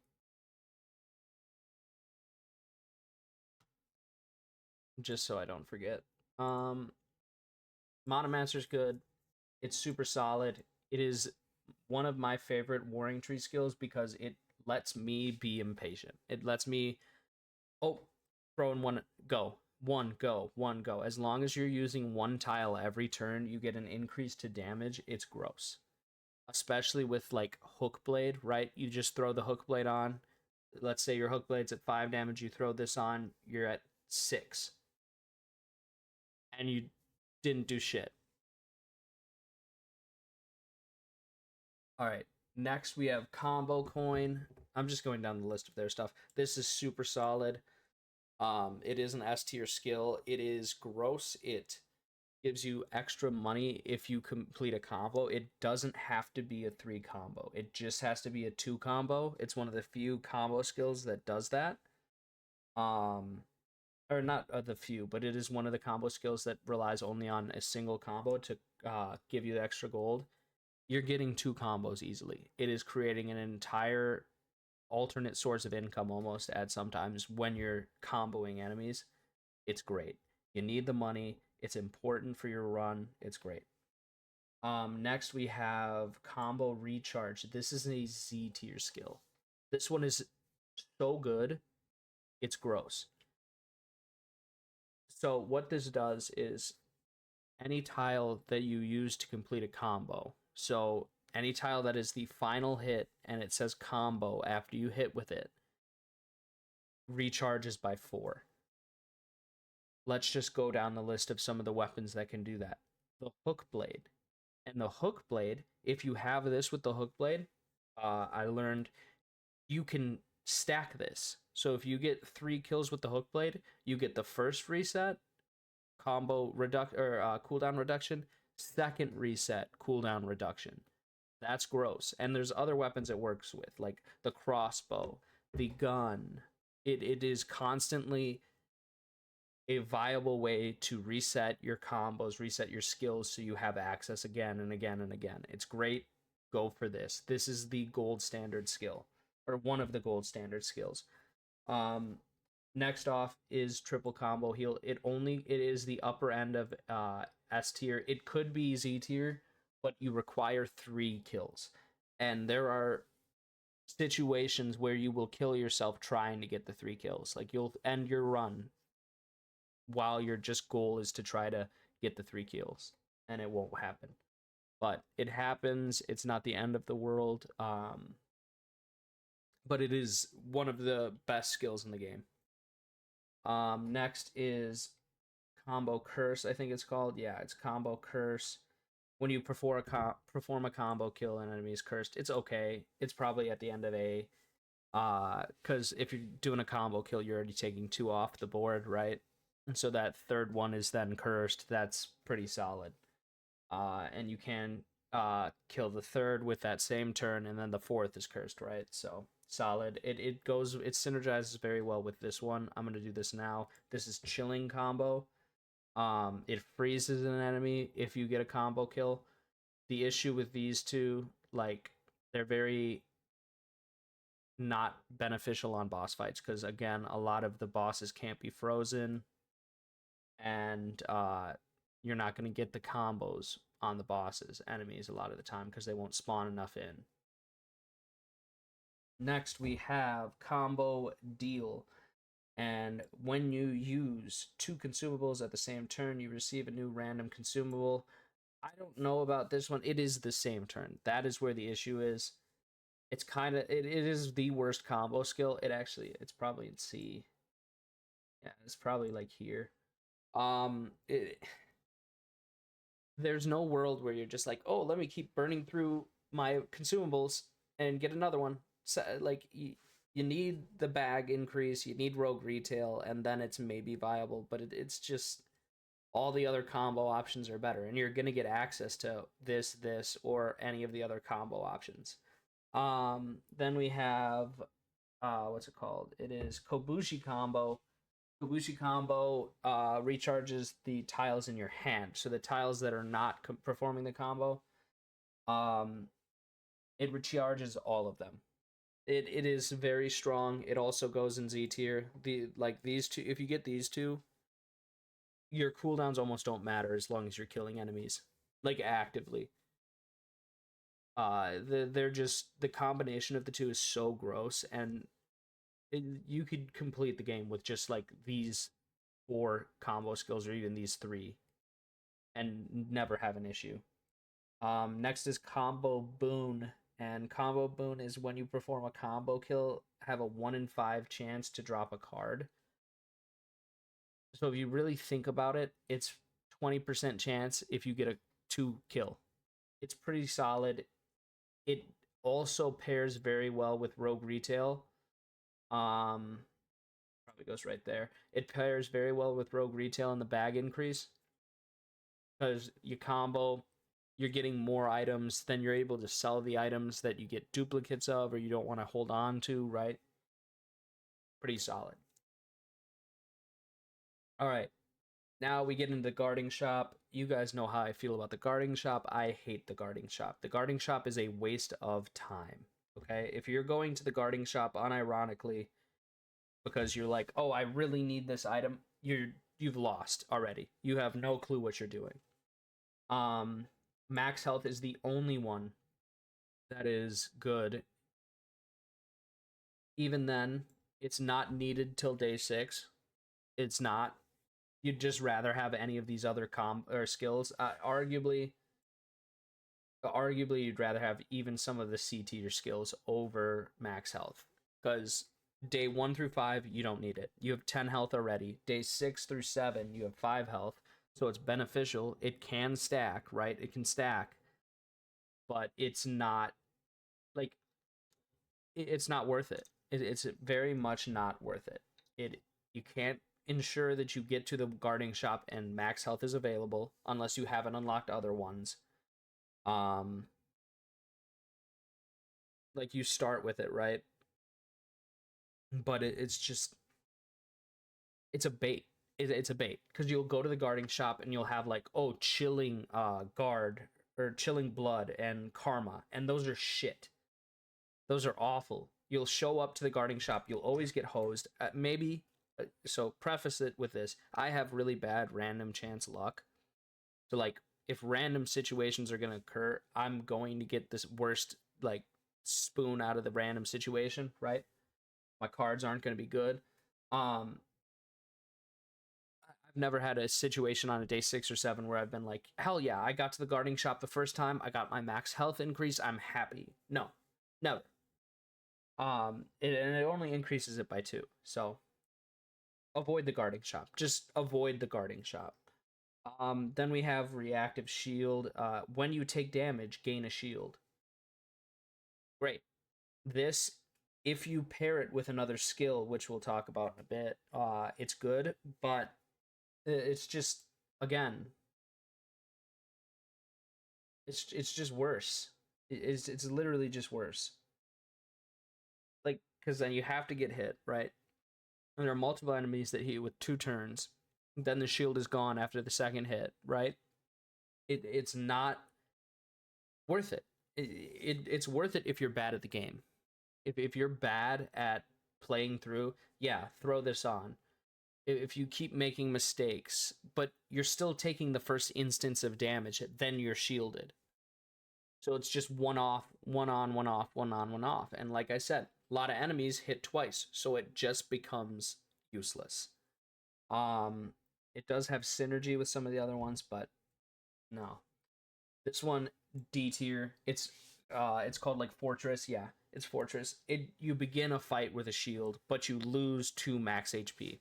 Just so I don't forget. Monomancer is good. It's super solid. It is one of my favorite Warring Tree skills because it lets me be impatient. It lets me, oh, throw in one, go, one, go, one, go. As long as you're using one tile every turn, you get an increase to damage. It's gross. Especially with like Hook Blade, right? You just throw the Hook Blade on. Let's say your Hook Blade's at 5 damage. You throw this on, you're at 6. And you didn't do shit. All right. Next, we have Combo Coin. I'm just going down the list of their stuff. This is super solid. It is an S tier skill. It is gross. It gives you extra money if you complete a combo. It doesn't have to be a 3 combo. It just has to be a 2 combo. It's one of the few combo skills that does that. Or not the few, but it is one of the combo skills that relies only on a single combo to give you the extra gold. You're getting 2 combos easily. It is creating an entire alternate source of income almost at sometimes when you're comboing enemies. It's great. You need the money. It's important for your run. It's great. Next we have Combo Recharge. This is a Z tier skill. This one is so good. It's gross. So what this does is any tile that you use to complete a combo. So any tile that is the final hit and it says combo after you hit with it recharges by 4. Let's just go down the list of some of the weapons that can do that. The Hook Blade. And the Hook Blade, if you have this with the Hook Blade, I learned you can stack this. So if you get 3 kills with the Hook Blade, you get the first reset, cooldown reduction, second reset, cooldown reduction. That's gross. And there's other weapons it works with, like the crossbow, the gun. It is constantly a viable way to reset your combos, reset your skills so you have access again and again and again. It's great. Go for this. This is the gold standard skill, or one of the gold standard skills. Next off is triple combo heal. It is the upper end of S tier. It could be Z tier, but you require 3 kills. And there are situations where you will kill yourself trying to get the 3 kills. Like you'll end your run while your just goal is to try to get the 3 kills, and it won't happen. But it happens. It's not the end of the world. But it is one of the best skills in the game. Next is Combo Curse, I think it's called. Yeah, it's Combo Curse. When you perform a combo kill, an enemy is cursed. It's okay. It's probably at the end of A. Because if you're doing a combo kill, you're already taking 2 off the board, right? And so that third one is then cursed. That's pretty solid. And you can kill the third with that same turn, and then the fourth is cursed, right? So solid. It synergizes very well with this one. I'm gonna do this now. This is Chilling Combo. It freezes an enemy if you get a combo kill. The issue with these two, like, they're very not beneficial on boss fights because, again, a lot of the bosses can't be frozen, and you're not going to get the combos on the bosses enemies a lot of the time because they won't spawn enough in. Next we have Combo Deal, And when you use 2 consumables at the same turn, you receive a new random consumable. I don't know about this one. It is the same turn. That is where the issue is. It's kind of it is the worst combo skill. It's probably in C. Yeah, it's probably like here. There's no world where you're just like, oh, let me keep burning through my consumables and get another one. So, like, you need the bag increase, you need rogue retail, and then it's maybe viable. But it's just all the other combo options are better, and you're gonna get access to this, or any of the other combo options. Then we have what's it called? It is Kobushi combo. Kobushi combo recharges the tiles in your hand. So the tiles that are not performing the combo, um, it recharges all of them. It is very strong. It also goes in Z tier. These two, if you get these two, your cooldowns almost don't matter as long as you're killing enemies like actively. They're just the combination of the two is so gross, and you could complete the game with just like these 4 combo skills or even these 3 and never have an issue. Next is combo boon, and combo boon is when you perform a combo kill, have a 1 in 5 chance to drop a card. So if you really think about it, it's 20% chance if you get a 2 kill. It's pretty solid. It also pairs very well with rogue retail. Probably goes right there. It pairs very well with rogue retail and the bag increase, because you combo, you're getting more items, then you're able to sell the items that you get duplicates of or you don't want to hold on to, right? Pretty solid. All right, now we get into the guarding shop. You guys know how I feel about the guarding shop. I hate the guarding shop. The guarding shop is a waste of time. Okay, if you're going to the guarding shop unironically because you're like, oh, I really need this item, you've lost already. You have no clue what you're doing. Max health is the only one that is good. Even then, it's not needed till day 6. It's not. You'd just rather have any of these other skills. Arguably, you'd rather have even some of the C tier skills over max health, because day 1 through 5 you don't need it. You have 10 health already. Day 6 through 7 you have 5 health, so it's beneficial. It can stack, right? It can stack, but it's not like it's not worth it. It's very much not worth it. You can't ensure that you get to the guarding shop and max health is available unless you haven't unlocked other ones. Like you start with it, right? But it's a bait. It's a bait, because you'll go to the guarding shop and you'll have like, oh, chilling guard or chilling blood and karma, and those are shit. Those are awful. You'll show up to the guarding shop, you'll always get hosed. So preface it with this: I have really bad random chance luck. So like, if random situations are gonna occur, I'm going to get this worst like spoon out of the random situation, right? My cards aren't gonna be good. I've never had a situation on a day 6 or 7 where I've been like, hell yeah, I got to the guarding shop the first time, I got my max health increase, I'm happy. No, never. And it only increases it by 2. So avoid the guarding shop. Just avoid the guarding shop. Then we have reactive shield. When you take damage, gain a shield. Great. This, if you pair it with another skill, which we'll talk about in a bit, it's good, but it's just, again, it's just worse. It's literally just worse. Like, because then you have to get hit, right? And there are multiple enemies that hit you with 2 turns. Then the shield is gone after the second hit, right? It's not worth it. It's worth it if you're bad at the game. If you're bad at playing through, yeah, throw this on. If you keep making mistakes, but you're still taking the first instance of damage, then you're shielded. So it's just one off, one on, one off, one on, one off. And like I said, a lot of enemies hit twice, so it just becomes useless. It does have synergy with some of the other ones, but no. This one D tier. It's called like Fortress. Yeah, it's Fortress. You begin a fight with a shield, but you lose 2 max HP.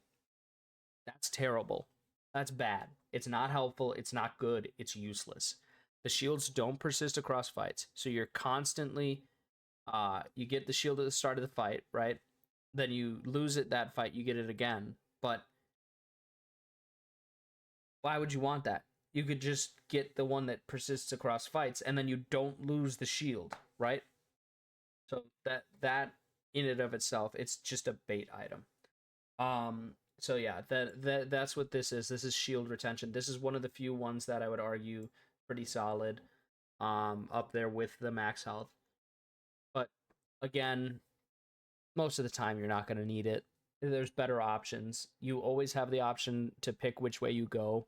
That's terrible. That's bad. It's not helpful. It's not good. It's useless. The shields don't persist across fights, so you're constantly you get the shield at the start of the fight, right? Then you lose it that fight, you get it again. But why would you want that? You could just get the one that persists across fights, and then you don't lose the shield, right? So that in and of itself, it's just a bait item. So yeah, that's what this is. This is shield retention. This is one of the few ones that I would argue pretty solid. Up there with the max health. But again, most of the time you're not going to need it. There's better options. You always have the option to pick which way you go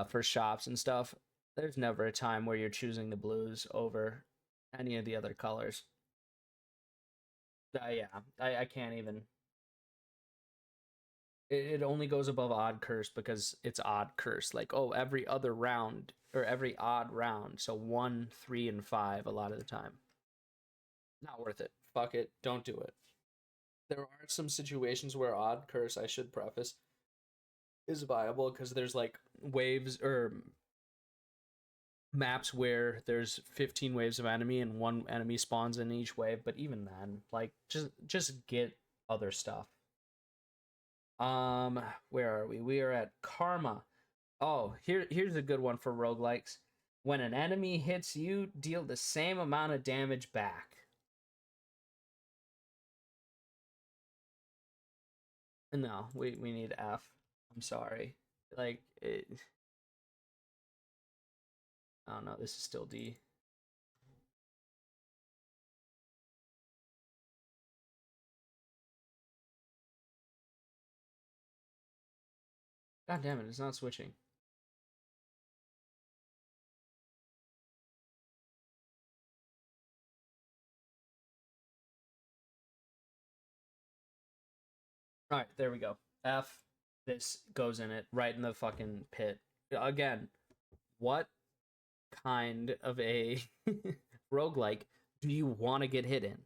for shops and stuff. There's never a time where you're choosing the blues over any of the other colors. Yeah, I can't even. It only goes above odd curse because it's odd curse. Like, oh, every other round or every odd round. So 1, 3, and 5 a lot of the time. Not worth it. Fuck it. Don't do it. There are some situations where odd curse, I should preface, is viable because there's like waves or maps where there's 15 waves of enemy and one enemy spawns in each wave, but even then, like just get other stuff. Where are we? We are at Karma. Oh, here's a good one for roguelikes. When an enemy hits you, deal the same amount of damage back. No, we need F. I'm sorry. Like it, I don't know, this is still D. God damn it, it's not switching. Alright, there we go. F. This goes in it, right in the fucking pit. Again, what kind of a roguelike do you want to get hit in?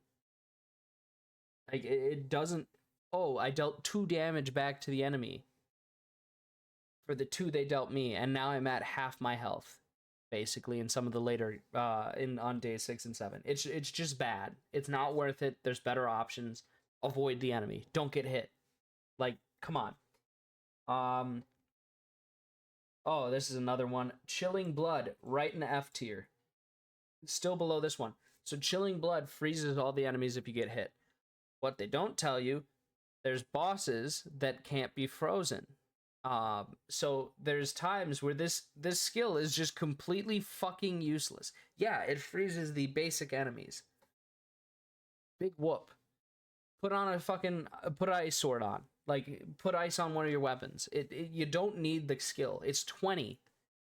Like, it doesn't. Oh, I dealt 2 damage back to the enemy for the 2 they dealt me, and now I'm at half my health, basically, in some of the later, on day 6 and 7. It's just bad. It's not worth it. There's better options. Avoid the enemy. Don't get hit. Like, come on. Oh, this is another one. Chilling Blood, right in the F tier. Still below this one. So Chilling Blood freezes all the enemies if you get hit. What they don't tell you, there's bosses that can't be frozen. So there's times where this skill is just completely fucking useless. Yeah, it freezes the basic enemies. Big whoop. Put on a fucking put ice sword on. Like put ice on one of your weapons. You don't need the skill. It's 20.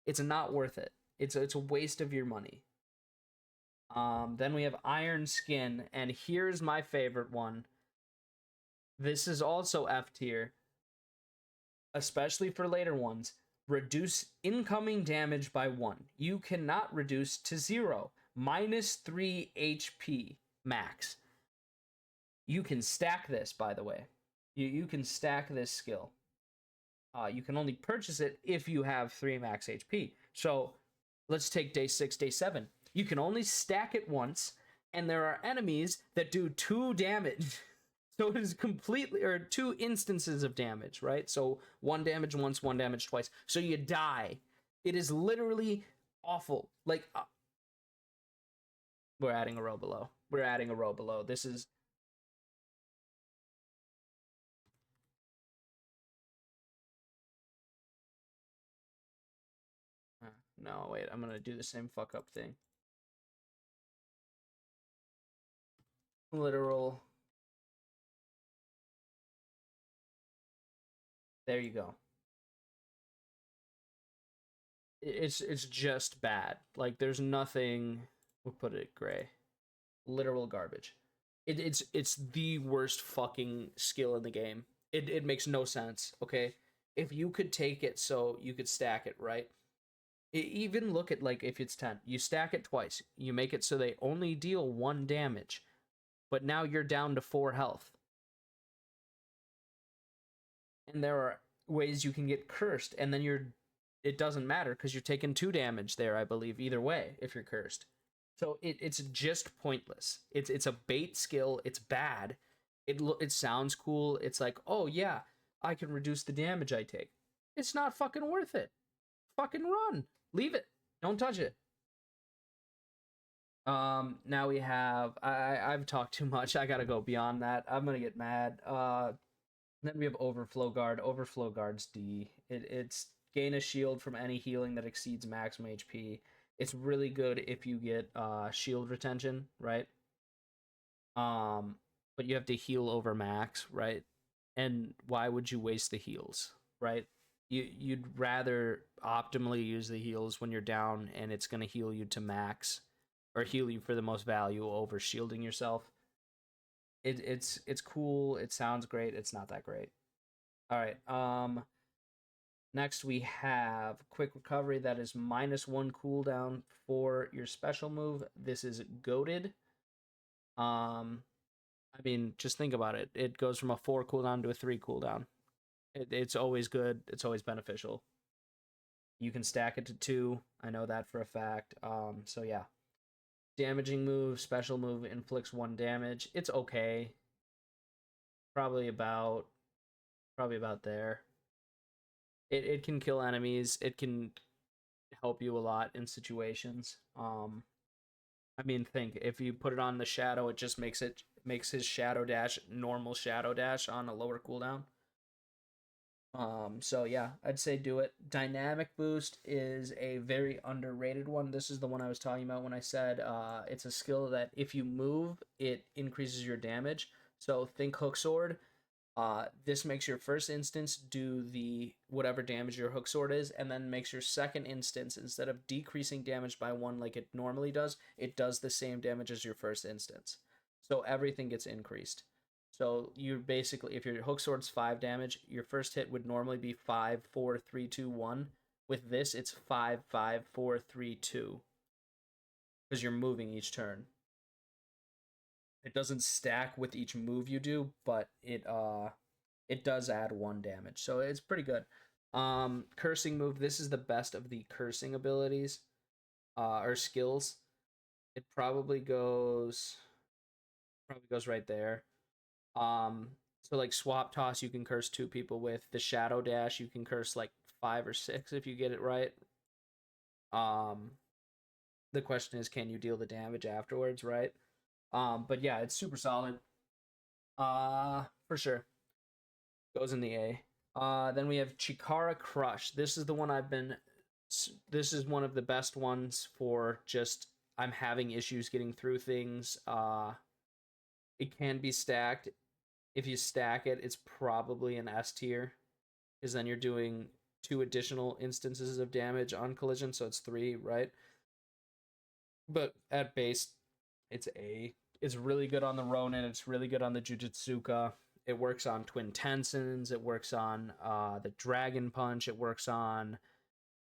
It's not worth it. It's a waste of your money. Then we have Iron Skin, and here's my favorite one. This is also F tier, especially for later ones. Reduce incoming damage by 1. You cannot reduce to 0. -3 HP max. You can stack this, by the way. You can stack this skill. You can only purchase it if you have 3 max HP. So let's take day 6, day 7. You can only stack it once, and there are enemies that do 2 damage. So it is completely, or 2 instances of damage, right? So 1 damage once, 1 damage twice. So you die. It is literally awful. Like, we're adding a row below. We're adding a row below. This is... No, wait, I'm gonna do the same fuck up thing. Literal. There you go. It's just bad. Like there's nothing. We'll put it gray. Literal garbage. It's the worst fucking skill in the game. It makes no sense. Okay, if you could take it so you could stack it right. Even look at like if it's 10, you stack it twice. You make it so they only deal 1 damage, but now you're down to 4 health. And there are ways you can get cursed, and then it doesn't matter because you're taking 2 damage there, I believe, either way if you're cursed. So it's just pointless. It's a bait skill. It's bad. It sounds cool. It's like, oh yeah, I can reduce the damage I take. It's not fucking worth it. Fucking run. Leave it. Don't touch it. Now we have I've talked too much. I gotta go beyond that. I'm gonna get mad. Then we have Overflow Guard. Overflow Guard's D. It's gain a shield from any healing that exceeds maximum HP. It's really good if you get shield retention, right? Um, but you have to heal over max, right? And why would you waste the heals, right? You'd rather optimally use the heals when you're down and it's gonna heal you to max or heal you for the most value over shielding yourself. It's cool. It sounds great. It's not that great. All right. Next we have quick recovery that is -1 cooldown for your special move. This is goated. I mean, just think about it. It goes from a 4 cooldown to a 3 cooldown. It's always good. It's always beneficial. You can stack it to 2. I know that for a fact. So yeah. Damaging move, special move, inflicts 1 damage. It's okay. Probably about there. It can kill enemies. It can help you a lot in situations. I mean, think if you put it on the shadow, it just makes his shadow dash normal shadow dash on a lower cooldown. So yeah, I'd say do it. Dynamic boost is a very underrated one. This is the one I was talking about when I said it's a skill that if you move, it increases your damage. So think hook sword. This makes your first instance do the whatever damage your hook sword is, and then makes your second instance, instead of decreasing damage by 1 like it normally does, it does the same damage as your first instance. So everything gets increased. So you're basically, if your hook sword's 5 damage, your first hit would normally be 5, 4, 3, 2, 1. With this, it's 5, 5, 4, 3, 2. Because you're moving each turn. It doesn't stack with each move you do, but it does add 1 damage. So it's pretty good. Cursing move, this is the best of the cursing abilities or skills. It probably goes right there. So like swap toss you can curse 2 people with. The shadow dash you can curse like 5 or 6 if you get it right. Um the question is, can you deal the damage afterwards, right? But yeah, it's super solid. For sure. Goes in the A. Then we have Chikara Crush. This is the one this is one of the best ones for just I'm having issues getting through things. It can be stacked. If you stack it, it's probably an S tier, because then you're doing 2 additional instances of damage on collision, so it's 3, right? But at base, it's A. It's really good on the Ronin. It's really good on the Jujutsuka. It works on Twin Tensons. It works on the Dragon Punch. It works on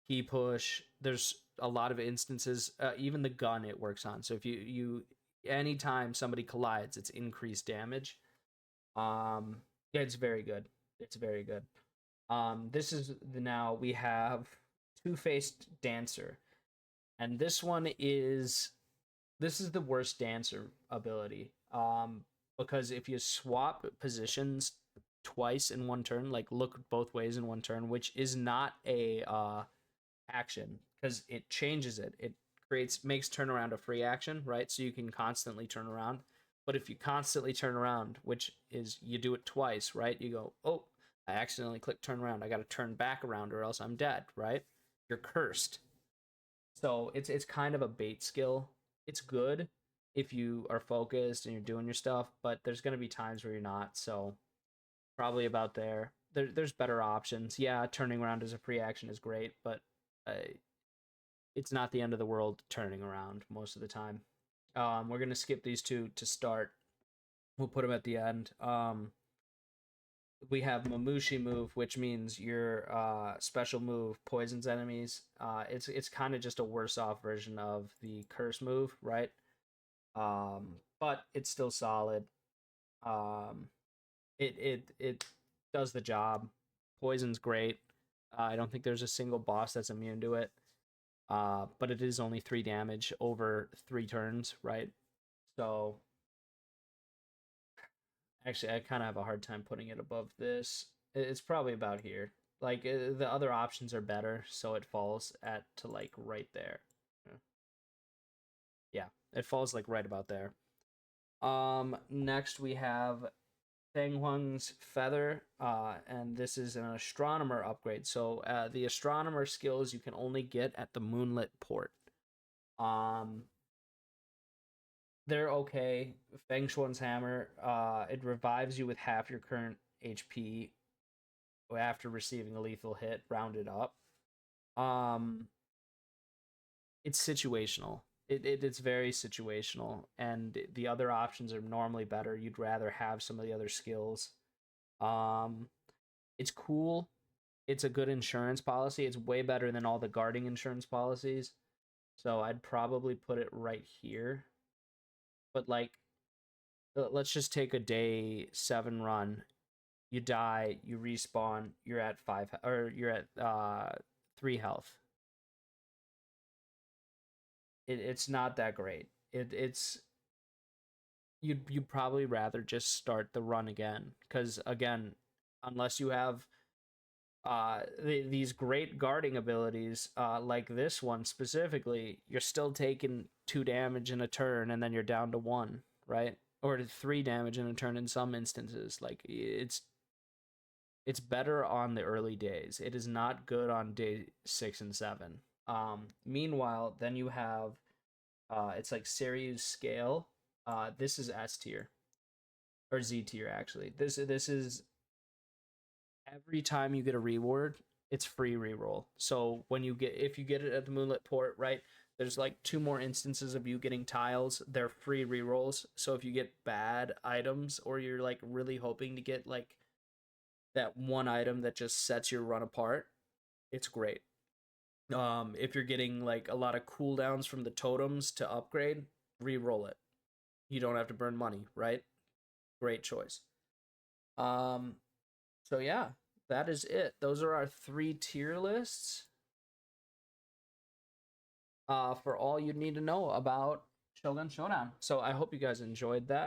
Key Push. There's a lot of instances. Even the gun it works on. So if you anytime somebody collides, it's increased damage. Yeah, it's very good. It's very good. This is now we have Two-Faced Dancer, and this is the worst dancer ability. Because if you swap positions twice in one turn, like look both ways in one turn, which is not a action because it changes it. It makes turnaround a free action, right? So you can constantly turn around. But if you constantly turn around, which is you do it twice, right? You go, oh, I accidentally clicked turn around. I got to turn back around or else I'm dead, right? You're cursed. So it's kind of a bait skill. It's good if you are focused and you're doing your stuff, but there's going to be times where you're not. So probably about there. There's better options. Yeah, turning around as a free action is great, but uh, it's not the end of the world turning around most of the time. We're gonna skip these two to start. We'll put them at the end. We have Mamushi move, which means your special move poisons enemies. It's kind of just a worse off version of the curse move, right? But it's still solid. Um, it does the job. Poison's great. I don't think there's a single boss that's immune to it. But it is only 3 damage over 3 turns, right? So actually, I kind of have a hard time putting it above this. It's probably about here. Like the other options are better, so it falls at to like right there. Yeah, it falls like right about there. Next we have Feng Huang's Feather, and this is an astronomer upgrade. So the astronomer skills you can only get at the Moonlit Port. Um, they're okay. Feng Shuan's Hammer, it revives you with half your current HP after receiving a lethal hit, rounded up. Um, it's situational. It's very situational, and the other options are normally better. You'd rather have some of the other skills. Um, it's cool. It's a good insurance policy. It's way better than all the guarding insurance policies. So I'd probably put it right here. But like, let's just take a day 7 run. You die, you respawn, you're at 5, or you're at 3 health. It's not that great. It's you'd probably rather just start the run again, because again, unless you have these great guarding abilities, like this one specifically, you're still taking 2 damage in a turn and then you're down to 1, right? Or 3 damage in a turn in some instances. Like it's better on the early days. It is not good on day 6 and 7. Meanwhile, then you have it's like Seryu's scale. This is S tier or Z tier actually. This is every time you get a reward, it's free reroll. So when you get if you get it at the Moonlit Port, right? There's like 2 more instances of you getting tiles. They're free rerolls. So if you get bad items or you're like really hoping to get like that one item that just sets your run apart, it's great. If you're getting like a lot of cooldowns from the totems to upgrade, re-roll it. You don't have to burn money, right? Great choice. Um, so yeah, that is it. Those are our 3 tier lists. For all you need to know about Shogun Showdown. So I hope you guys enjoyed that.